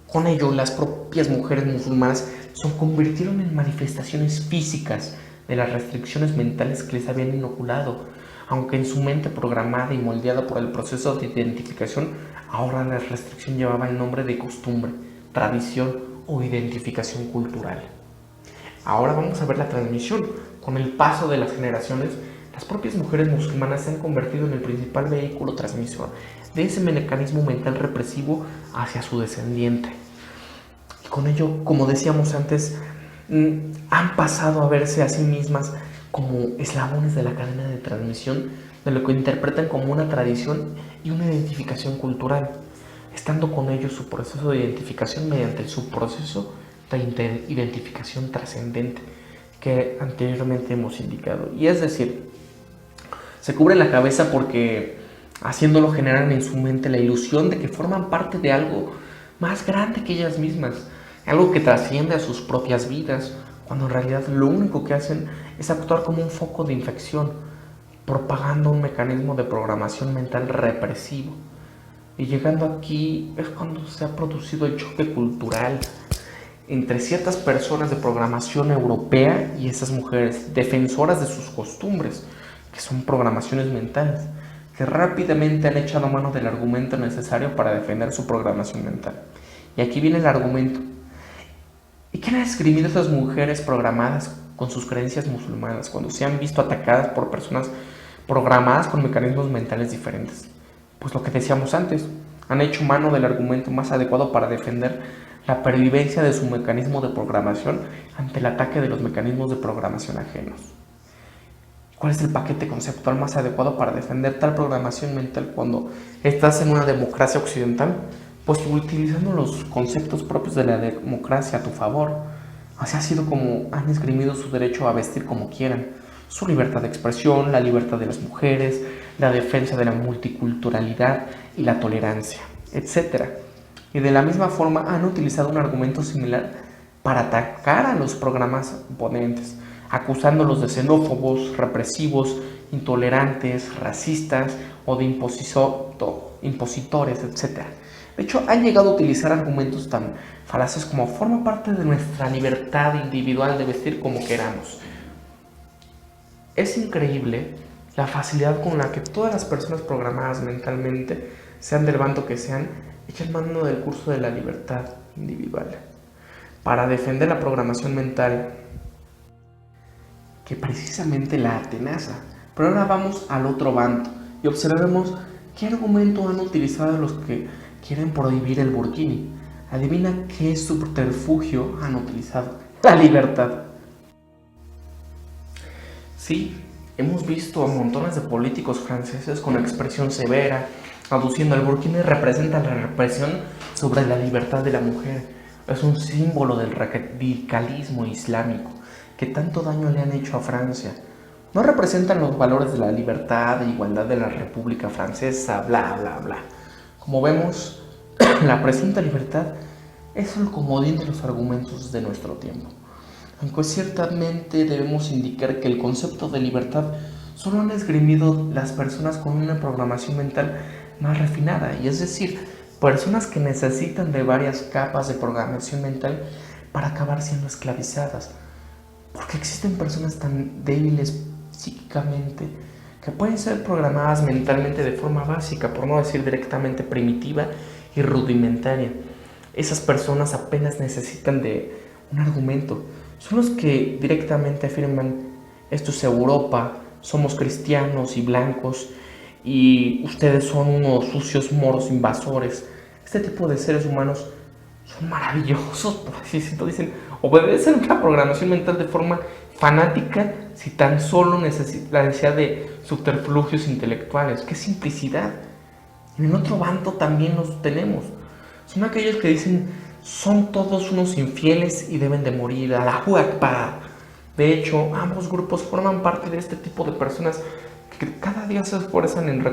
Con ello, las propias mujeres musulmanas se convirtieron en manifestaciones físicas de las restricciones mentales que les habían inoculado, aunque en su mente programada y moldeada por el proceso de identificación, ahora la restricción llevaba el nombre de costumbre, tradición o identificación cultural. Ahora vamos a ver la transmisión. Con el paso de las generaciones, las propias mujeres musulmanas se han convertido en el principal vehículo transmisor de ese mecanismo mental represivo hacia su descendiente. Y con ello, como decíamos antes, han pasado a verse a sí mismas como eslabones de la cadena de transmisión de lo que interpretan como una tradición y una identificación cultural, estando con ello su proceso de identificación mediante su proceso de identificación trascendente que anteriormente hemos indicado. Y es decir, se cubre la cabeza porque haciéndolo generan en su mente la ilusión de que forman parte de algo más grande que ellas mismas, algo que trasciende a sus propias vidas, cuando en realidad lo único que hacen es actuar como un foco de infección, propagando un mecanismo de programación mental represivo. Y llegando aquí es cuando se ha producido el choque cultural entre ciertas personas de programación europea y esas mujeres defensoras de sus costumbres, que son programaciones mentales, que rápidamente han echado mano del argumento necesario para defender su programación mental. Y aquí viene el argumento. ¿Y qué han esgrimido esas mujeres programadas con sus creencias musulmanas cuando se han visto atacadas por personas programadas con mecanismos mentales diferentes? Pues lo que decíamos antes, han hecho mano del argumento más adecuado para defender la pervivencia de su mecanismo de programación ante el ataque de los mecanismos de programación ajenos. ¿Cuál es el paquete conceptual más adecuado para defender tal programación mental cuando estás en una democracia occidental? Pues utilizando los conceptos propios de la democracia a tu favor. Así ha sido como han esgrimido su derecho a vestir como quieran, su libertad de expresión, la libertad de las mujeres, la defensa de la multiculturalidad y la tolerancia, etc. Y de la misma forma han utilizado un argumento similar para atacar a los programas oponentes, acusándolos de xenófobos, represivos, intolerantes, racistas o de impositores, etc. De hecho, han llegado a utilizar argumentos tan falaces como forma parte de nuestra libertad individual de vestir como queramos. Es increíble la facilidad con la que todas las personas programadas mentalmente, sean del bando que sean, echan mano del curso de la libertad individual para defender la programación mental que precisamente la atenaza. Pero ahora vamos al otro bando y observemos qué argumento han utilizado los que quieren prohibir el burkini. Adivina qué subterfugio han utilizado: la libertad. Sí, hemos visto a montones de políticos franceses con expresión severa, aduciendo al burkini representa la represión sobre la libertad de la mujer. Es un símbolo del radicalismo islámico que tanto daño le han hecho a Francia. No representan los valores de la libertad e igualdad de la República Francesa, bla, bla, bla. Como vemos, la presunta libertad es el comodín de los argumentos de nuestro tiempo. Aunque ciertamente debemos indicar que el concepto de libertad solo han esgrimido las personas con una programación mental más refinada, y es decir, personas que necesitan de varias capas de programación mental para acabar siendo esclavizadas. Porque existen personas tan débiles psíquicamente que pueden ser programadas mentalmente de forma básica, por no decir directamente primitiva y rudimentaria. Esas personas apenas necesitan de un argumento. Son los que directamente afirman: esto es Europa, somos cristianos y blancos y ustedes son unos sucios moros invasores. Este tipo de seres humanos son maravillosos, por así decirlo. Dicen, obedecen una programación mental de forma fanática si tan solo la necesidad de subterfugios intelectuales. ¡Qué simplicidad! En el otro bando también los tenemos. Son aquellos que dicen: son todos unos infieles y deben de morir. Allahu Akbar. De hecho, ambos grupos forman parte de este tipo de personas que cada día se esfuerzan en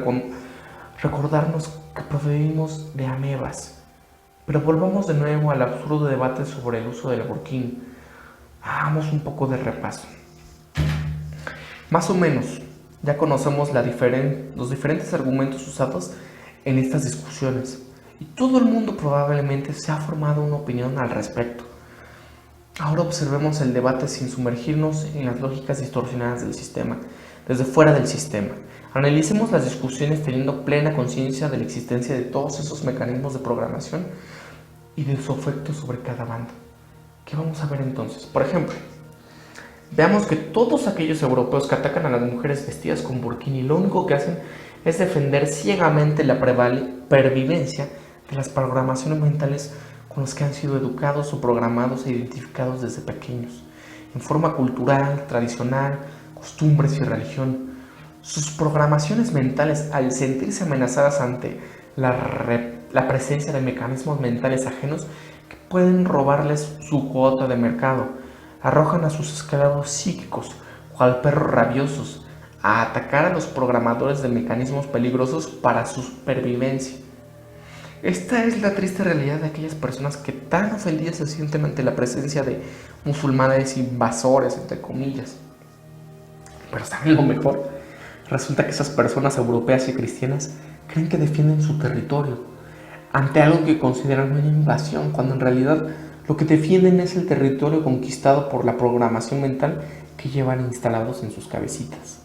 recordarnos que provenimos de amebas. Pero volvamos de nuevo al absurdo debate sobre el uso del burkini. Hagamos un poco de repaso. Más o menos, ya conocemos los diferentes argumentos usados en estas discusiones, y todo el mundo probablemente se ha formado una opinión al respecto. Ahora observemos el debate sin sumergirnos en las lógicas distorsionadas del sistema, desde fuera del sistema. Analicemos las discusiones teniendo plena conciencia de la existencia de todos esos mecanismos de programación y de su efecto sobre cada bando. ¿Qué vamos a ver entonces? Por ejemplo, veamos que todos aquellos europeos que atacan a las mujeres vestidas con burkini lo único que hacen es defender ciegamente la pervivencia de las programaciones mentales con las que han sido educados o programados e identificados desde pequeños, en forma cultural, tradicional, costumbres y religión. Sus programaciones mentales, al sentirse amenazadas ante la presencia de mecanismos mentales ajenos que pueden robarles su cuota de mercado, arrojan a sus esclavos psíquicos, cual perros rabiosos, a atacar a los programadores de mecanismos peligrosos para su supervivencia. Esta es la triste realidad de aquellas personas que tan ofendidas se sienten ante la presencia de musulmanes invasores, entre comillas. Pero ¿saben lo mejor? Resulta que esas personas europeas y cristianas creen que defienden su territorio ante algo que consideran una invasión, cuando en realidad lo que defienden es el territorio conquistado por la programación mental que llevan instalados en sus cabecitas.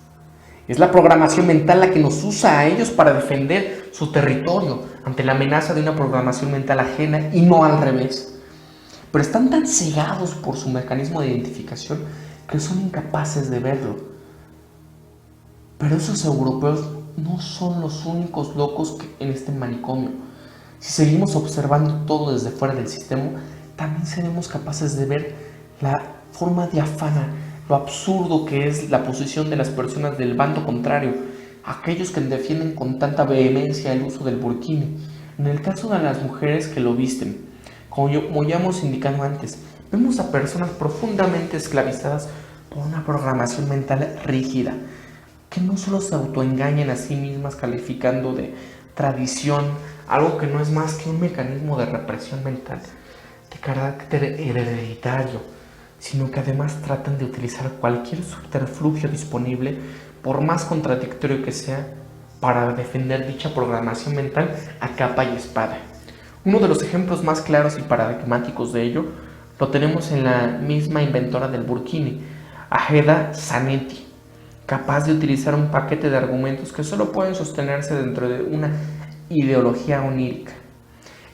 Es la programación mental la que nos usa a ellos para defender su territorio ante la amenaza de una programación mental ajena y no al revés. Pero están tan cegados por su mecanismo de identificación que son incapaces de verlo. Pero esos europeos no son los únicos locos en este manicomio. Si seguimos observando todo desde fuera del sistema, también seremos capaces de ver la forma diáfana lo absurdo que es la posición de las personas del bando contrario, aquellos que defienden con tanta vehemencia el uso del burkini. En el caso de las mujeres que lo visten, como ya hemos indicado antes, vemos a personas profundamente esclavizadas por una programación mental rígida, que no solo se autoengañan a sí mismas calificando de tradición algo que no es más que un mecanismo de represión mental de carácter hereditario, sino que además tratan de utilizar cualquier subterfugio disponible, por más contradictorio que sea, para defender dicha programación mental a capa y espada. Uno de los ejemplos más claros y paradigmáticos de ello lo tenemos en la misma inventora del burkini, Ajeda Zanetti, capaz de utilizar un paquete de argumentos que solo pueden sostenerse dentro de una ideología onírica.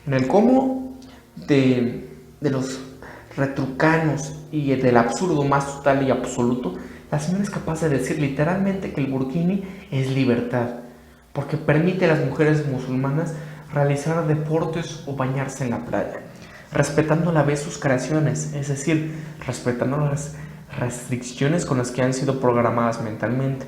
En el cómo de los retrucanos y del absurdo más total y absoluto, la señora es capaz de decir literalmente que el burkini es libertad, porque permite a las mujeres musulmanas realizar deportes o bañarse en la playa, respetando a la vez sus creaciones, es decir, respetando las restricciones con las que han sido programadas mentalmente.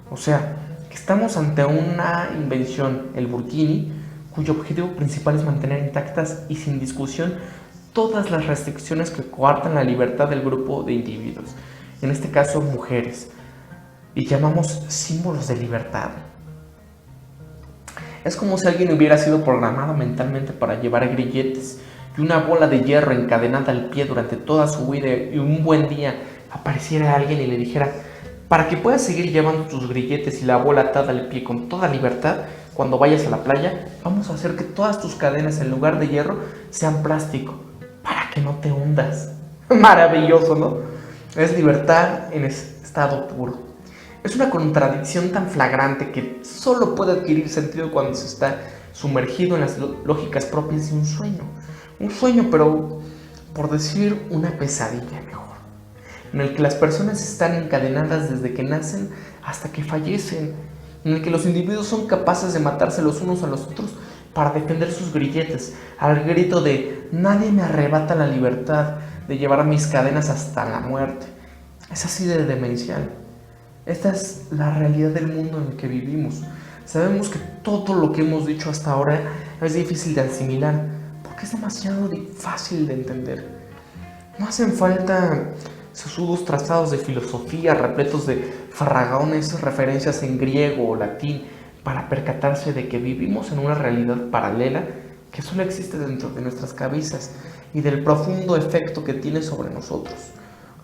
O sea, que estamos ante una invención, el burkini, cuyo objetivo principal es mantener intactas y sin discusión todas las restricciones que coartan la libertad del grupo de individuos, en este caso mujeres, y llamamos símbolos de libertad. Es como si alguien hubiera sido programado mentalmente para llevar grilletes y una bola de hierro encadenada al pie durante toda su vida, y un buen día apareciera alguien y le dijera: para que puedas seguir llevando tus grilletes y la bola atada al pie con toda libertad, cuando vayas a la playa, vamos a hacer que todas tus cadenas en lugar de hierro sean plástico, para que no te hundas. Maravilloso, ¿no? Es libertad en estado puro. Es una contradicción tan flagrante que solo puede adquirir sentido cuando se está sumergido en las lógicas propias de un sueño. Un sueño, pero por decir una pesadilla mejor, en el que las personas están encadenadas desde que nacen hasta que fallecen, en el que los individuos son capaces de matarse los unos a los otros para defender sus grilletes, al grito de nadie me arrebata la libertad de llevar mis cadenas hasta la muerte. Es así de demencial. Esta es la realidad del mundo en el que vivimos. Sabemos que todo lo que hemos dicho hasta ahora es difícil de asimilar, porque es demasiado fácil de entender. No hacen falta sesudos tratados de filosofía repletos de farragones referencias en griego o latín para percatarse de que vivimos en una realidad paralela que solo existe dentro de nuestras cabezas y del profundo efecto que tiene sobre nosotros.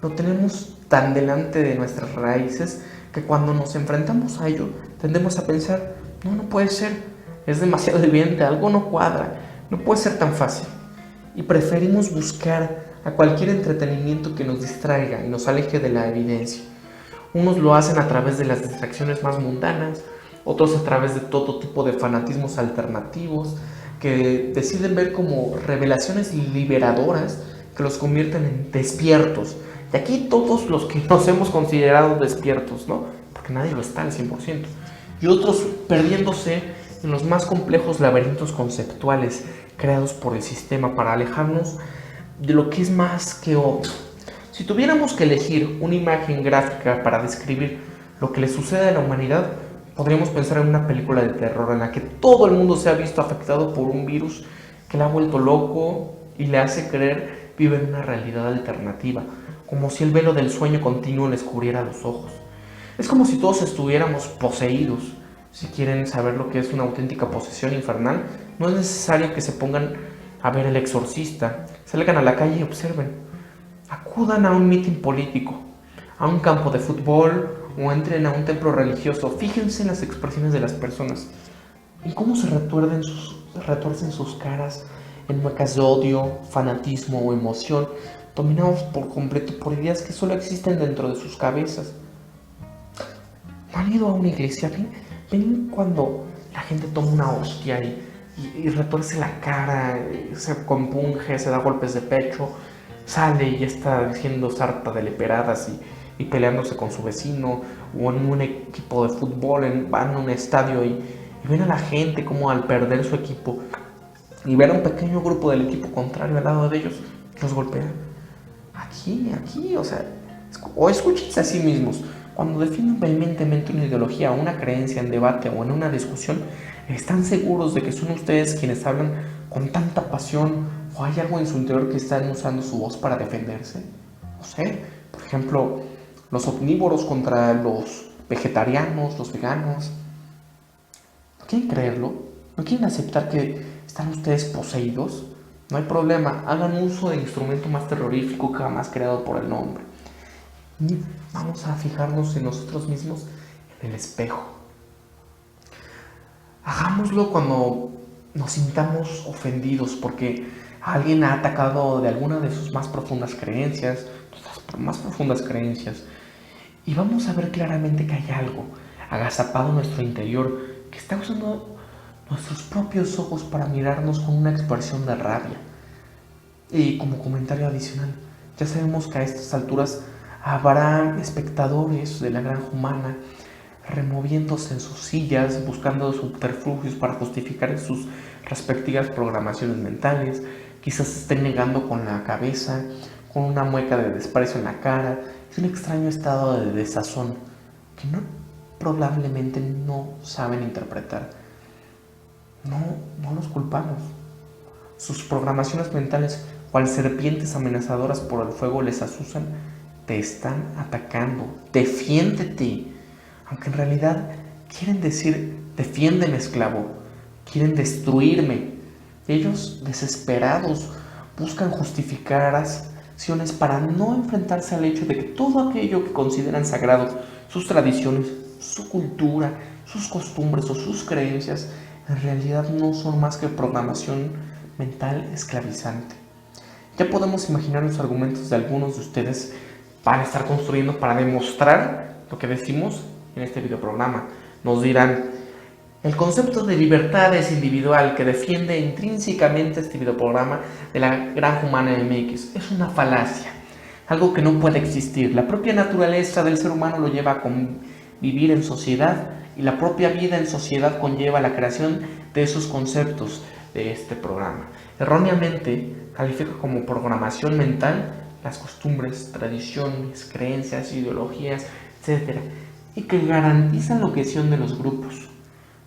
Lo tenemos tan delante de nuestras raíces que cuando nos enfrentamos a ello tendemos a pensar: no puede ser, es demasiado evidente, algo no cuadra, no puede ser tan fácil. Y preferimos buscar a cualquier entretenimiento que nos distraiga y nos aleje de la evidencia. Unos lo hacen a través de las distracciones más mundanas, otros a través de todo tipo de fanatismos alternativos que deciden ver como revelaciones liberadoras que los convierten en despiertos. Y aquí todos los que nos hemos considerado despiertos, ¿no? Porque nadie lo está al 100%. Y otros perdiéndose en los más complejos laberintos conceptuales creados por el sistema para alejarnos de lo que es más que obvio. Si tuviéramos que elegir una imagen gráfica para describir lo que le sucede a la humanidad, podríamos pensar en una película de terror en la que todo el mundo se ha visto afectado por un virus que le ha vuelto loco y le hace creer vivir en una realidad alternativa, como si el velo del sueño continuo les cubriera los ojos. Es como si todos estuviéramos poseídos. Si quieren saber lo que es una auténtica posesión infernal, no es necesario que se pongan a ver El Exorcista, salgan a la calle y observen. Acudan a un mitin político, a un campo de fútbol o entren a un templo religioso. Fíjense en las expresiones de las personas, en cómo se retuercen sus caras en muecas de odio, fanatismo o emoción, dominados por completo por ideas que solo existen dentro de sus cabezas. ¿No han ido a una iglesia? ¿Ven cuando la gente toma una hostia y retuerce la cara, se compunge, se da golpes de pecho, sale y ya está diciendo sarta de leperadas y peleándose con su vecino, o en un equipo de fútbol, van a un estadio y ven a la gente como al perder su equipo y ver a un pequeño grupo del equipo contrario al lado de ellos, los golpean? Aquí, o sea, O escúchense a sí mismos. Cuando defienden vehementemente una ideología, una creencia en debate o en una discusión, ¿están seguros de que son ustedes quienes hablan con tanta pasión o hay algo en su interior que están usando su voz para defenderse? No sé, por ejemplo, los omnívoros contra los vegetarianos, los veganos. ¿No quieren creerlo? ¿No quieren aceptar que están ustedes poseídos? No hay problema, hagan uso del instrumento más terrorífico que jamás creado por el hombre. Y vamos a fijarnos en nosotros mismos en el espejo. Hagámoslo cuando nos sintamos ofendidos porque alguien ha atacado de alguna de sus más profundas creencias, y vamos a ver claramente que hay algo agazapado en nuestro interior que está usando nuestros propios ojos para mirarnos con una expresión de rabia. Y como comentario adicional, ya sabemos que a estas alturas habrá espectadores de la granja humana removiéndose en sus sillas, buscando subterfugios para justificar sus respectivas programaciones mentales, quizás se estén negando con la cabeza, con una mueca de desprecio en la cara, es un extraño estado de desazón que probablemente no saben interpretar. No los culpamos. Sus programaciones mentales, cual serpientes amenazadoras por el fuego, les azusan, te están atacando. Defiéndete. Aunque en realidad quieren decir, defiéndeme, esclavo. Quieren destruirme. Ellos, desesperados, buscan justificar acciones para no enfrentarse al hecho de que todo aquello que consideran sagrado, sus tradiciones, su cultura, sus costumbres o sus creencias, en realidad no son más que programación mental esclavizante. Ya podemos imaginar los argumentos de algunos de ustedes para estar construyendo, para demostrar lo que decimos en este videoprograma. Nos dirán, el concepto de libertad es individual que defiende intrínsecamente este videoprograma de la Granja Humana MX es una falacia, algo que no puede existir. La propia naturaleza del ser humano lo lleva a convivir en sociedad y la propia vida en sociedad conlleva la creación de esos conceptos de este programa. Erróneamente califica como programación mental las costumbres, tradiciones, creencias, ideologías, etc. y que garantizan la cohesión de los grupos.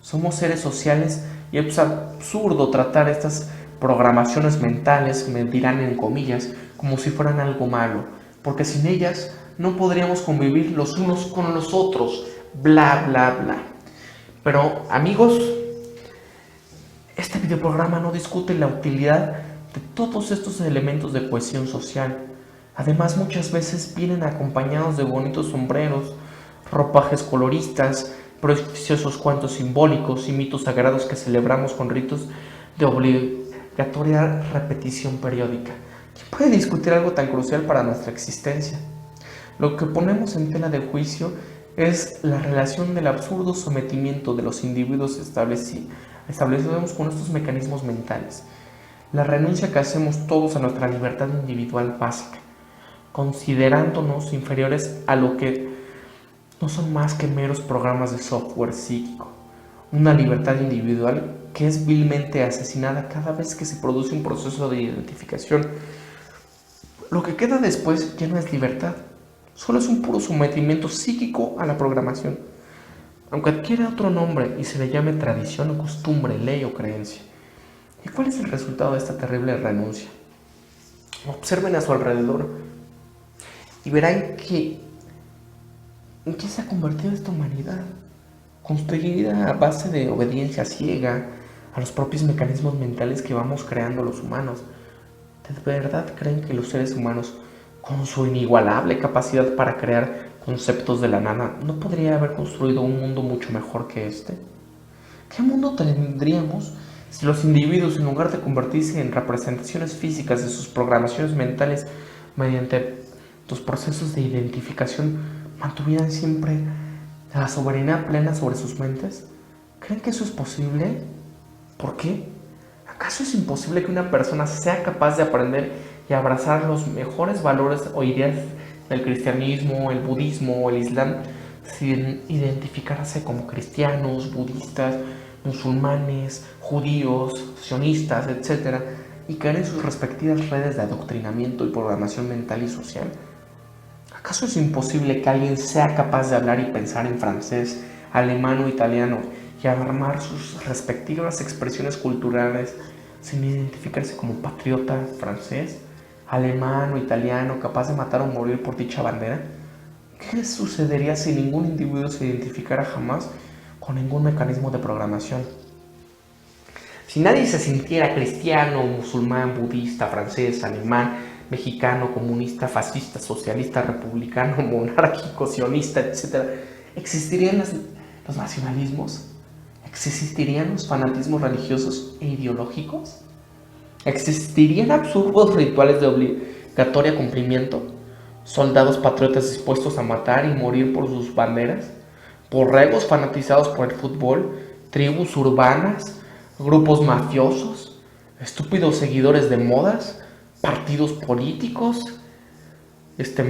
Somos seres sociales y es absurdo tratar estas programaciones mentales, me dirán en comillas, como si fueran algo malo, porque sin ellas no podríamos convivir los unos con los otros, bla bla bla. Pero amigos, este videoprograma no discute la utilidad de todos estos elementos de cohesión social. Además, muchas veces vienen acompañados de bonitos sombreros, ropajes coloristas, preciosos cuentos simbólicos y mitos sagrados que celebramos con ritos de obligatoria repetición periódica. ¿Quién puede discutir algo tan crucial para nuestra existencia? Lo que ponemos en tela de juicio es la relación del absurdo sometimiento de los individuos establecidos con estos mecanismos mentales, la renuncia que hacemos todos a nuestra libertad individual básica, considerándonos inferiores a lo que no son más que meros programas de software psíquico, una libertad individual que es vilmente asesinada cada vez que se produce un proceso de identificación. Lo que queda después ya no es libertad, solo es un puro sometimiento psíquico a la programación, aunque adquiera otro nombre y se le llame tradición o costumbre, ley o creencia. ¿Y cuál es el resultado de esta terrible renuncia? Observen a su alrededor y verán ¿en qué se ha convertido esta humanidad? Construida a base de obediencia ciega a los propios mecanismos mentales que vamos creando los humanos. ¿De verdad creen que los seres humanos, con su inigualable capacidad para crear conceptos de la nada, no podría haber construido un mundo mucho mejor que este? ¿Qué mundo tendríamos si los individuos, en lugar de convertirse en representaciones físicas de sus programaciones mentales mediante los procesos de identificación, mantuvieran siempre la soberanía plena sobre sus mentes? ¿Creen que eso es posible? ¿Por qué? ¿Acaso es imposible que una persona sea capaz de aprender y abrazar los mejores valores o ideas del cristianismo, el budismo o el islam sin identificarse como cristianos, budistas, musulmanes, judíos, sionistas, etcétera, y caer en sus respectivas redes de adoctrinamiento y programación mental y social? ¿Acaso es imposible que alguien sea capaz de hablar y pensar en francés, alemán o italiano y armar sus respectivas expresiones culturales sin identificarse como patriota francés, alemán o italiano, capaz de matar o morir por dicha bandera? ¿Qué sucedería si ningún individuo se identificara jamás con ningún mecanismo de programación? Si nadie se sintiera cristiano, musulmán, budista, francés, alemán, mexicano, comunista, fascista, socialista, republicano, monárquico, sionista, etc., ¿existirían los nacionalismos? ¿Existirían los fanatismos religiosos e ideológicos? ¿Existirían absurdos rituales de obligatorio cumplimiento? ¿Soldados patriotas dispuestos a matar y morir por sus banderas? ¿Borregos fanatizados por el fútbol? ¿Tribus urbanas? ¿Grupos mafiosos? ¿Estúpidos seguidores de modas? ¿Partidos políticos?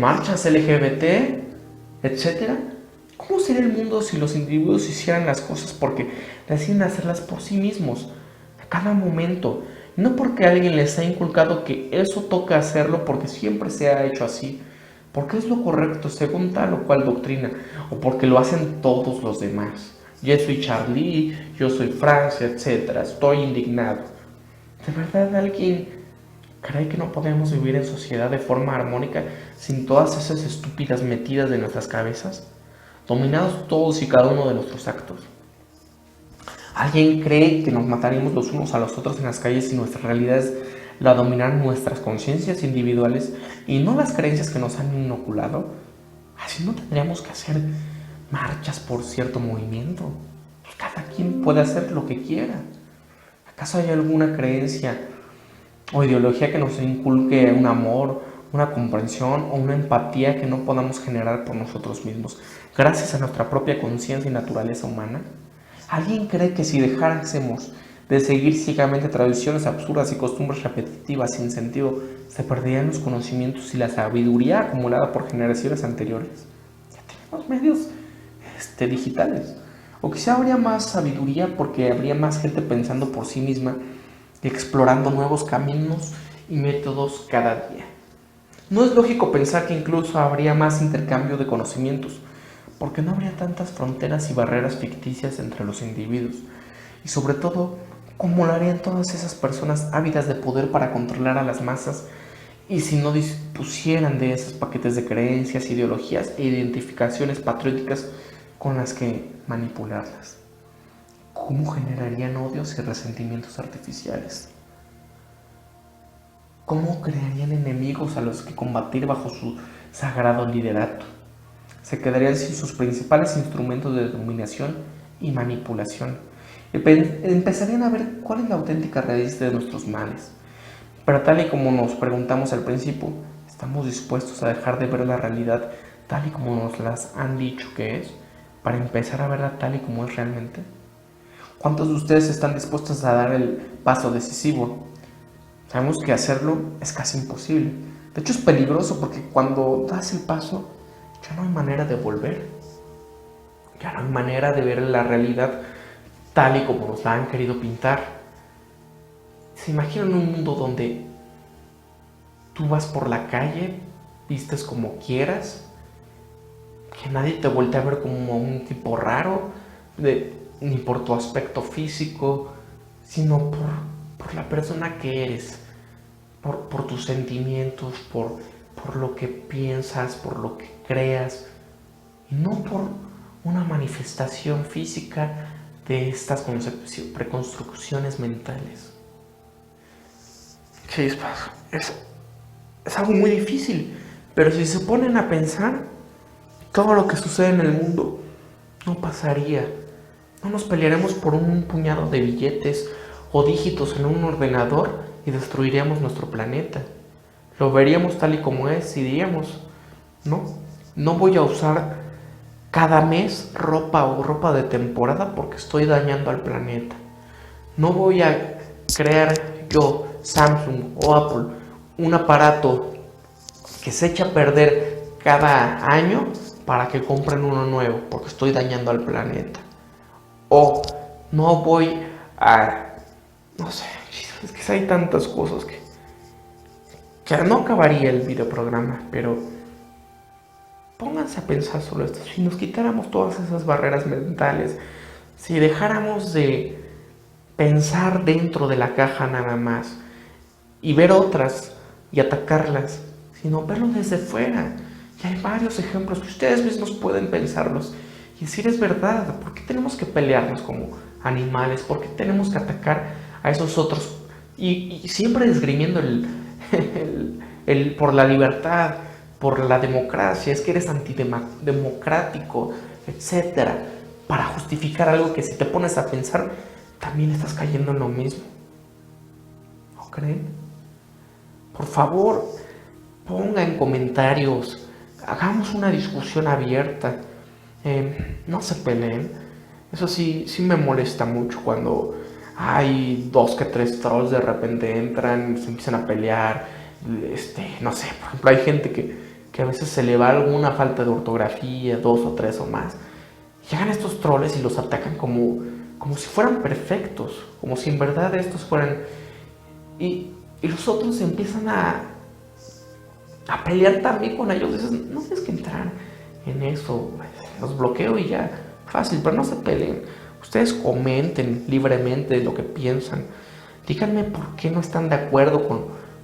¿Marchas LGBT? ¿Etcétera? ¿Cómo sería el mundo si los individuos hicieran las cosas porque deciden hacerlas por sí mismos, a cada momento? No porque alguien les ha inculcado que eso toca hacerlo porque siempre se ha hecho así, porque es lo correcto según tal o cual doctrina, o porque lo hacen todos los demás. Yo soy Charlie, yo soy Francia, etc. Estoy indignado. ¿De verdad alguien cree que no podemos vivir en sociedad de forma armónica sin todas esas estúpidas metidas de nuestras cabezas, dominados todos y cada uno de nuestros actos? ¿Alguien cree que nos mataríamos los unos a los otros en las calles si nuestra realidad es la dominar nuestras conciencias individuales y no las creencias que nos han inoculado? Así no tendríamos que hacer marchas por cierto movimiento. Pues cada quien puede hacer lo que quiera. ¿Acaso hay alguna creencia o ideología que nos inculque un amor, una comprensión o una empatía que no podamos generar por nosotros mismos, gracias a nuestra propia conciencia y naturaleza humana? ¿Alguien cree que si dejásemos de seguir ciegamente tradiciones absurdas y costumbres repetitivas sin sentido, se perderían los conocimientos y la sabiduría acumulada por generaciones anteriores? Ya tenemos medios digitales. O quizá habría más sabiduría porque habría más gente pensando por sí misma y explorando nuevos caminos y métodos cada día. No es lógico pensar que incluso habría más intercambio de conocimientos, porque no habría tantas fronteras y barreras ficticias entre los individuos. Y sobre todo, ¿cómo lo harían todas esas personas ávidas de poder para controlar a las masas y si no dispusieran de esos paquetes de creencias, ideologías e identificaciones patrióticas con las que manipularlas? ¿Cómo generarían odios y resentimientos artificiales? ¿Cómo crearían enemigos a los que combatir bajo su sagrado liderato? Se quedarían sin sus principales instrumentos de dominación y manipulación. Empezarían a ver cuál es la auténtica raíz de nuestros males. Pero tal y como nos preguntamos al principio, ¿estamos dispuestos a dejar de ver la realidad tal y como nos las han dicho que es, para empezar a verla tal y como es realmente? ¿Cuántos de ustedes están dispuestos a dar el paso decisivo? Sabemos que hacerlo es casi imposible. De hecho es peligroso porque cuando das el paso ya no hay manera de volver. Ya no hay manera de ver la realidad tal y como nos la han querido pintar. ¿Se imaginan un mundo donde tú vas por la calle, vistes como quieras, que nadie te voltee a ver como un tipo raro, ni por tu aspecto físico, sino por la persona que eres, por tus sentimientos, por lo que piensas, por lo que creas, y no por una manifestación física de estas preconstrucciones mentales? Chispas, es algo muy difícil, pero si se ponen a pensar, todo lo que sucede en el mundo no pasaría. No nos pelearemos por un puñado de billetes o dígitos en un ordenador y destruiríamos nuestro planeta. Lo veríamos tal y como es y diríamos, no voy a usar cada mes ropa de temporada porque estoy dañando al planeta. No voy a crear yo, Samsung o Apple, un aparato que se echa a perder cada año para que compren uno nuevo porque estoy dañando al planeta. O no voy a, no sé, es que hay tantas cosas que no acabaría el videoprograma, pero Pónganse a pensar sobre esto. Si nos quitáramos todas esas barreras mentales, si dejáramos de pensar dentro de la caja nada más y ver otras y atacarlas, sino verlo desde fuera. Y hay varios ejemplos que ustedes mismos pueden pensarlos y decir es verdad. ¿Por qué tenemos que pelearnos como animales? ¿Por qué tenemos que atacar a esos otros? Y siempre esgrimiendo por la libertad, por la democracia, es que eres antidemocrático, etcétera, para justificar algo que si te pones a pensar, también estás cayendo en lo mismo. ¿No creen? Por favor, ponga en comentarios, hagamos una discusión abierta, no se peleen. Eso sí, sí me molesta mucho cuando hay 2 que 3 trolls de repente entran, se empiezan a pelear, no sé, por ejemplo hay gente que a veces se le va alguna falta de ortografía, 2 o 3 o más. Llegan estos troles y los atacan como si fueran perfectos, como si en verdad estos fueran... Y los otros empiezan a pelear también con ellos. Dices, no tienes que entrar en eso, los bloqueo y ya, fácil, pero no se peleen. Ustedes comenten libremente lo que piensan. Díganme por qué no están de acuerdo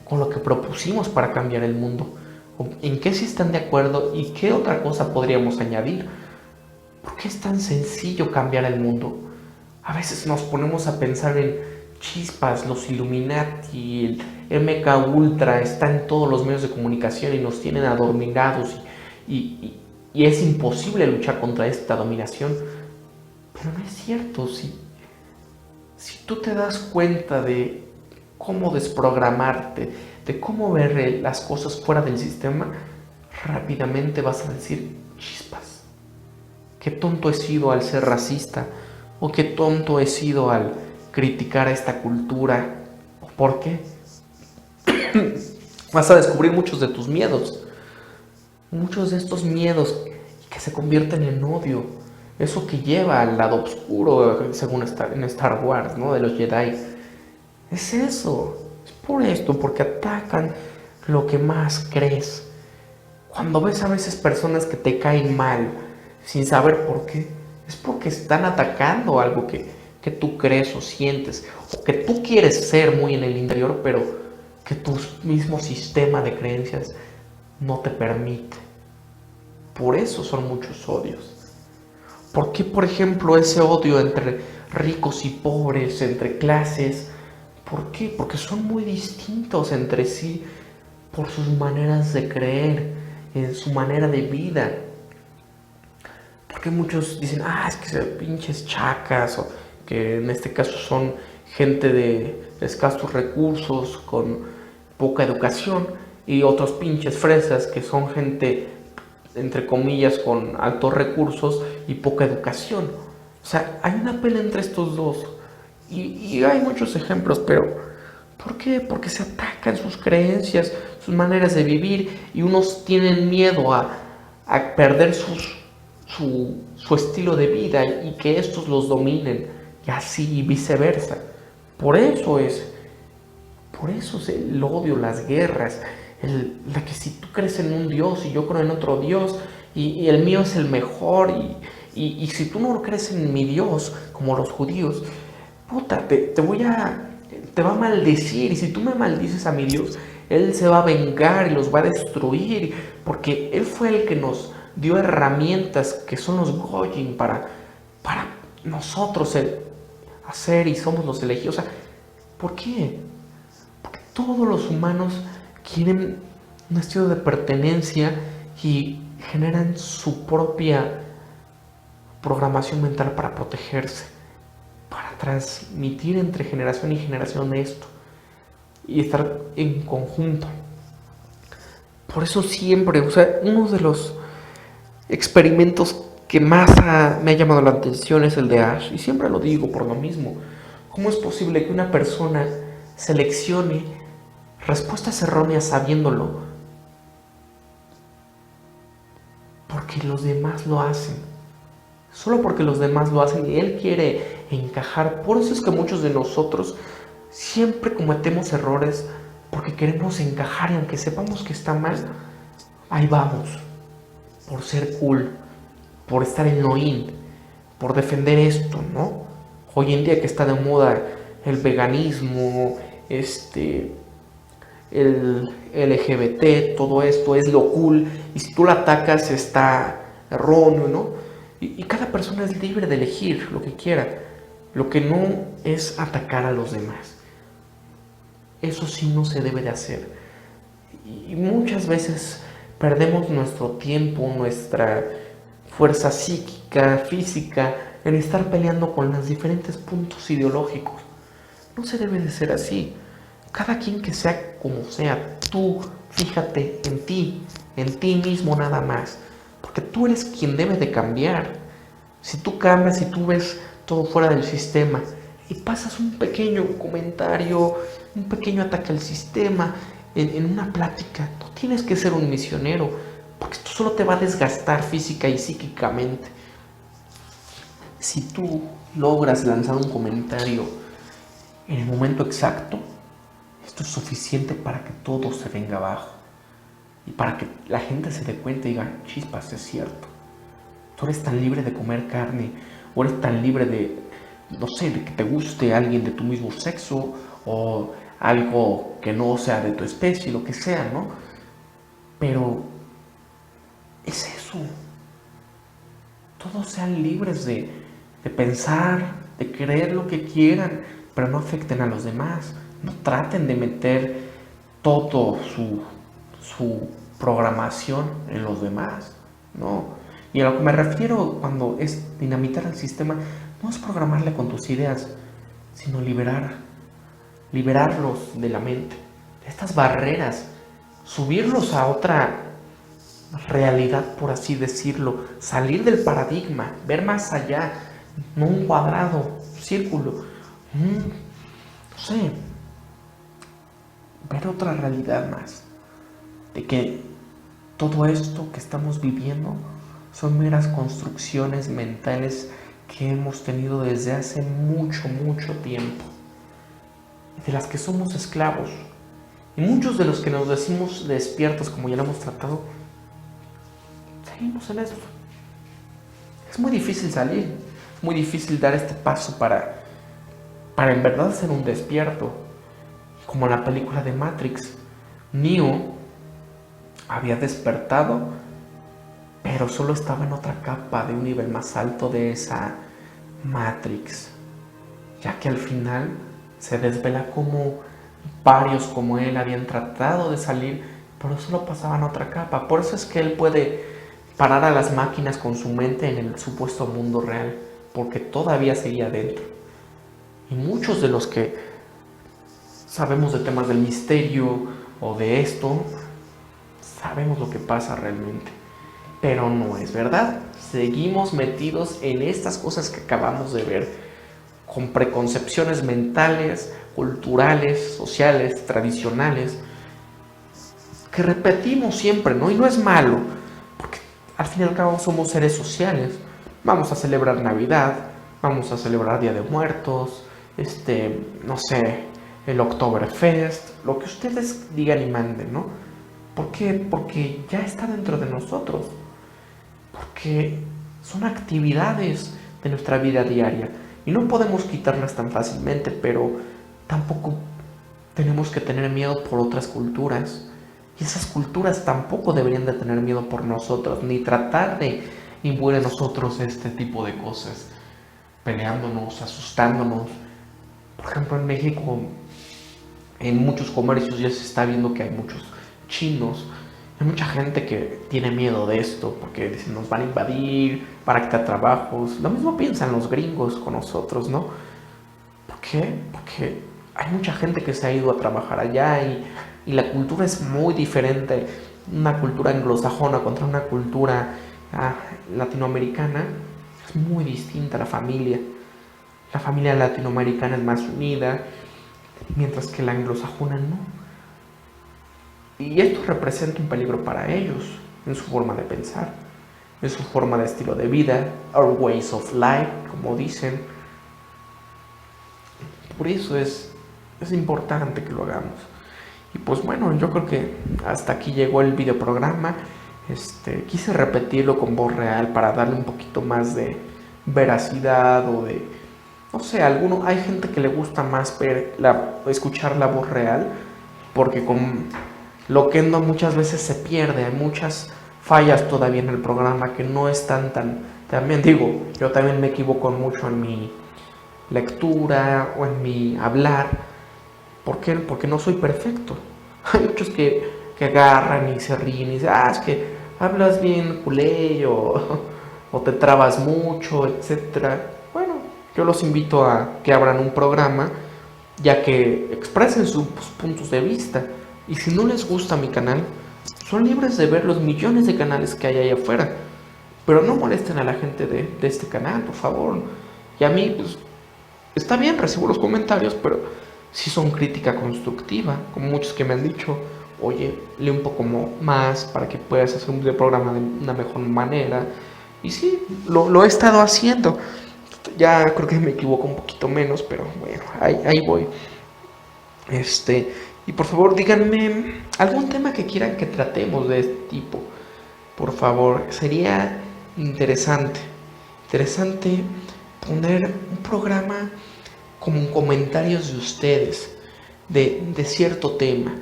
con lo que propusimos para cambiar el mundo. ¿En qué sí están de acuerdo y qué otra cosa podríamos añadir? ¿Por qué es tan sencillo cambiar el mundo? A veces nos ponemos a pensar en chispas, los Illuminati, el MK Ultra, está en todos los medios de comunicación y nos tienen adormilados y es imposible luchar contra esta dominación. Pero no es cierto. Si tú te das cuenta de cómo desprogramarte, de cómo ver las cosas fuera del sistema, rápidamente vas a decir, chispas, qué tonto he sido al ser racista, o qué tonto he sido al criticar a esta cultura. ¿Por qué? Vas a descubrir muchos de tus miedos, muchos de estos miedos que se convierten en odio, eso que lleva al lado oscuro, según en Star Wars, ¿no? De los Jedi. Es eso, es por esto, porque atacan lo que más crees. Cuando ves a veces personas que te caen mal, sin saber por qué, es porque están atacando algo que tú crees o sientes, o que tú quieres ser muy en el interior, pero que tu mismo sistema de creencias no te permite. Por eso son muchos odios. ¿Por qué, por ejemplo, ese odio entre ricos y pobres, entre clases? ¿Por qué? Porque son muy distintos entre sí por sus maneras de creer, en su manera de vida. Porque muchos dicen, es que son pinches chacas, o que en este caso son gente de escasos recursos, con poca educación, y otros pinches fresas que son gente, entre comillas, con altos recursos y poca educación. O sea, hay una pelea entre estos dos. Y hay muchos ejemplos, pero ¿por qué? Porque se atacan sus creencias, sus maneras de vivir, y unos tienen miedo a perder su estilo de vida y que estos los dominen, y así viceversa. Por eso es el odio, las guerras, la que si tú crees en un Dios y yo creo en otro Dios y el mío es el mejor y si tú no crees en mi Dios, como los judíos, puta, te va a maldecir, y si tú me maldices a mi Dios, Él se va a vengar y los va a destruir, porque Él fue el que nos dio herramientas que son los Goyim para nosotros hacer, y somos los elegidos. O sea, ¿por qué? Porque todos los humanos quieren un estilo de pertenencia y generan su propia programación mental para protegerse, para transmitir entre generación y generación esto y estar en conjunto. Por eso siempre, o sea, uno de los experimentos que más me ha llamado la atención es el de Ash, y siempre lo digo por lo mismo. ¿Cómo es posible que una persona seleccione respuestas erróneas sabiéndolo? Porque los demás lo hacen. Solo porque los demás lo hacen y él quiere encajar. Por eso es que muchos de nosotros siempre cometemos errores, porque queremos encajar, y aunque sepamos que está mal, ahí vamos. por ser cool, por estar en lo in, por defender esto, ¿no? Hoy en día que está de moda el veganismo, el LGBT, todo esto es lo cool, y si tú lo atacas está erróneo, ¿no? Y cada persona es libre de elegir lo que quiera. Lo que no es atacar a los demás. Eso sí no se debe de hacer. Y muchas veces perdemos nuestro tiempo, nuestra fuerza psíquica, física, en estar peleando con los diferentes puntos ideológicos. No se debe de ser así. Cada quien que sea como sea, tú fíjate en ti mismo nada más. Porque tú eres quien debe de cambiar. Si tú cambias, si tú ves todo fuera del sistema y pasas un pequeño comentario, un pequeño ataque al sistema en una plática, tú tienes que ser un misionero, porque esto solo te va a desgastar física y psíquicamente. Si tú logras lanzar un comentario en el momento exacto, esto es suficiente para que todo se venga abajo y para que la gente se dé cuenta y diga, chispas, es cierto. Tú eres tan libre de comer carne, o eres tan libre de, no sé, de que te guste alguien de tu mismo sexo, o algo que no sea de tu especie, lo que sea, ¿no? Pero es eso. Todos sean libres de pensar, de creer lo que quieran, pero no afecten a los demás. No traten de meter todo su programación en los demás, ¿no? Y a lo que me refiero cuando es dinamitar el sistema, no es programarle con tus ideas, sino liberarlos de la mente, de estas barreras, subirlos a otra realidad, por así decirlo, salir del paradigma, ver más allá, no un cuadrado, un círculo, no sé, ver otra realidad más, de que todo esto que estamos viviendo son meras construcciones mentales que hemos tenido desde hace mucho, mucho tiempo, de las que somos esclavos. Y muchos de los que nos decimos despiertos, como ya lo hemos tratado, seguimos en esto. Es muy difícil salir, es muy difícil dar este paso para en verdad ser un despierto. Como en la película de Matrix, Neo había despertado, pero solo estaba en otra capa de un nivel más alto de esa Matrix, ya que al final se desvela como varios como él habían tratado de salir, pero solo pasaban a otra capa. Por eso es que él puede parar a las máquinas con su mente en el supuesto mundo real, porque todavía seguía dentro. Y muchos de los que sabemos de temas del misterio o de esto, sabemos lo que pasa realmente. Pero no es verdad. Seguimos metidos en estas cosas que acabamos de ver, con preconcepciones mentales, culturales, sociales, tradicionales, que repetimos siempre, ¿no? Y no es malo, porque al fin y al cabo somos seres sociales. Vamos a celebrar Navidad, vamos a celebrar Día de Muertos, no sé, el Oktoberfest, lo que ustedes digan y manden, ¿no? ¿Por qué? Porque ya está dentro de nosotros. Porque son actividades de nuestra vida diaria y no podemos quitarlas tan fácilmente, pero tampoco tenemos que tener miedo por otras culturas, y esas culturas tampoco deberían de tener miedo por nosotros, ni tratar de imbuir en nosotros este tipo de cosas, peleándonos, asustándonos. Por ejemplo, en México, en muchos comercios ya se está viendo que hay muchos chinos. Hay mucha gente que tiene miedo de esto porque dicen nos van a invadir, para quitar trabajos. Lo mismo piensan los gringos con nosotros, ¿no? ¿Por qué? Porque hay mucha gente que se ha ido a trabajar allá y la cultura es muy diferente. Una cultura anglosajona contra una cultura latinoamericana es muy distinta. La familia latinoamericana es más unida, mientras que la anglosajona no. Y esto representa un peligro para ellos, en su forma de pensar, en su forma de estilo de vida, our ways of life, como dicen. Por eso es importante que lo hagamos. Y pues bueno, yo creo que hasta aquí llegó el videoprograma. Quise repetirlo con voz real para darle un poquito más de veracidad o de, no sé, hay gente que le gusta más escuchar la voz real, porque con Loquendo muchas veces se pierde, hay muchas fallas todavía en el programa que no están también digo, yo también me equivoco mucho en mi lectura o en mi hablar. ¿Por qué? Porque no soy perfecto. Hay muchos que agarran y se ríen y dicen, es que hablas bien culé o te trabas mucho, etcétera. Bueno, yo los invito a que abran un programa ya que expresen sus puntos de vista. Y si no les gusta mi canal, son libres de ver los millones de canales que hay allá afuera. Pero no molesten a la gente de este canal, por favor. Y a mí, pues, está bien, recibo los comentarios, pero si son crítica constructiva, como muchos que me han dicho, oye, lee un poco más para que puedas hacer un programa de una mejor manera. Y sí, lo he estado haciendo. Ya creo que me equivoco un poquito menos, pero bueno, ahí voy. Y por favor díganme algún tema que quieran que tratemos de este tipo. Por favor, sería interesante poner un programa con comentarios de ustedes de cierto tema.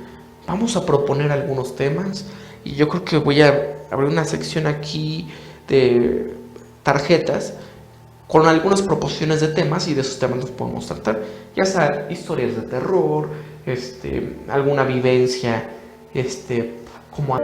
Vamos a proponer algunos temas y yo creo que voy a abrir una sección aquí de tarjetas con algunas proposiciones de temas y de esos temas nos podemos tratar, ya sea historias de terror, alguna vivencia, como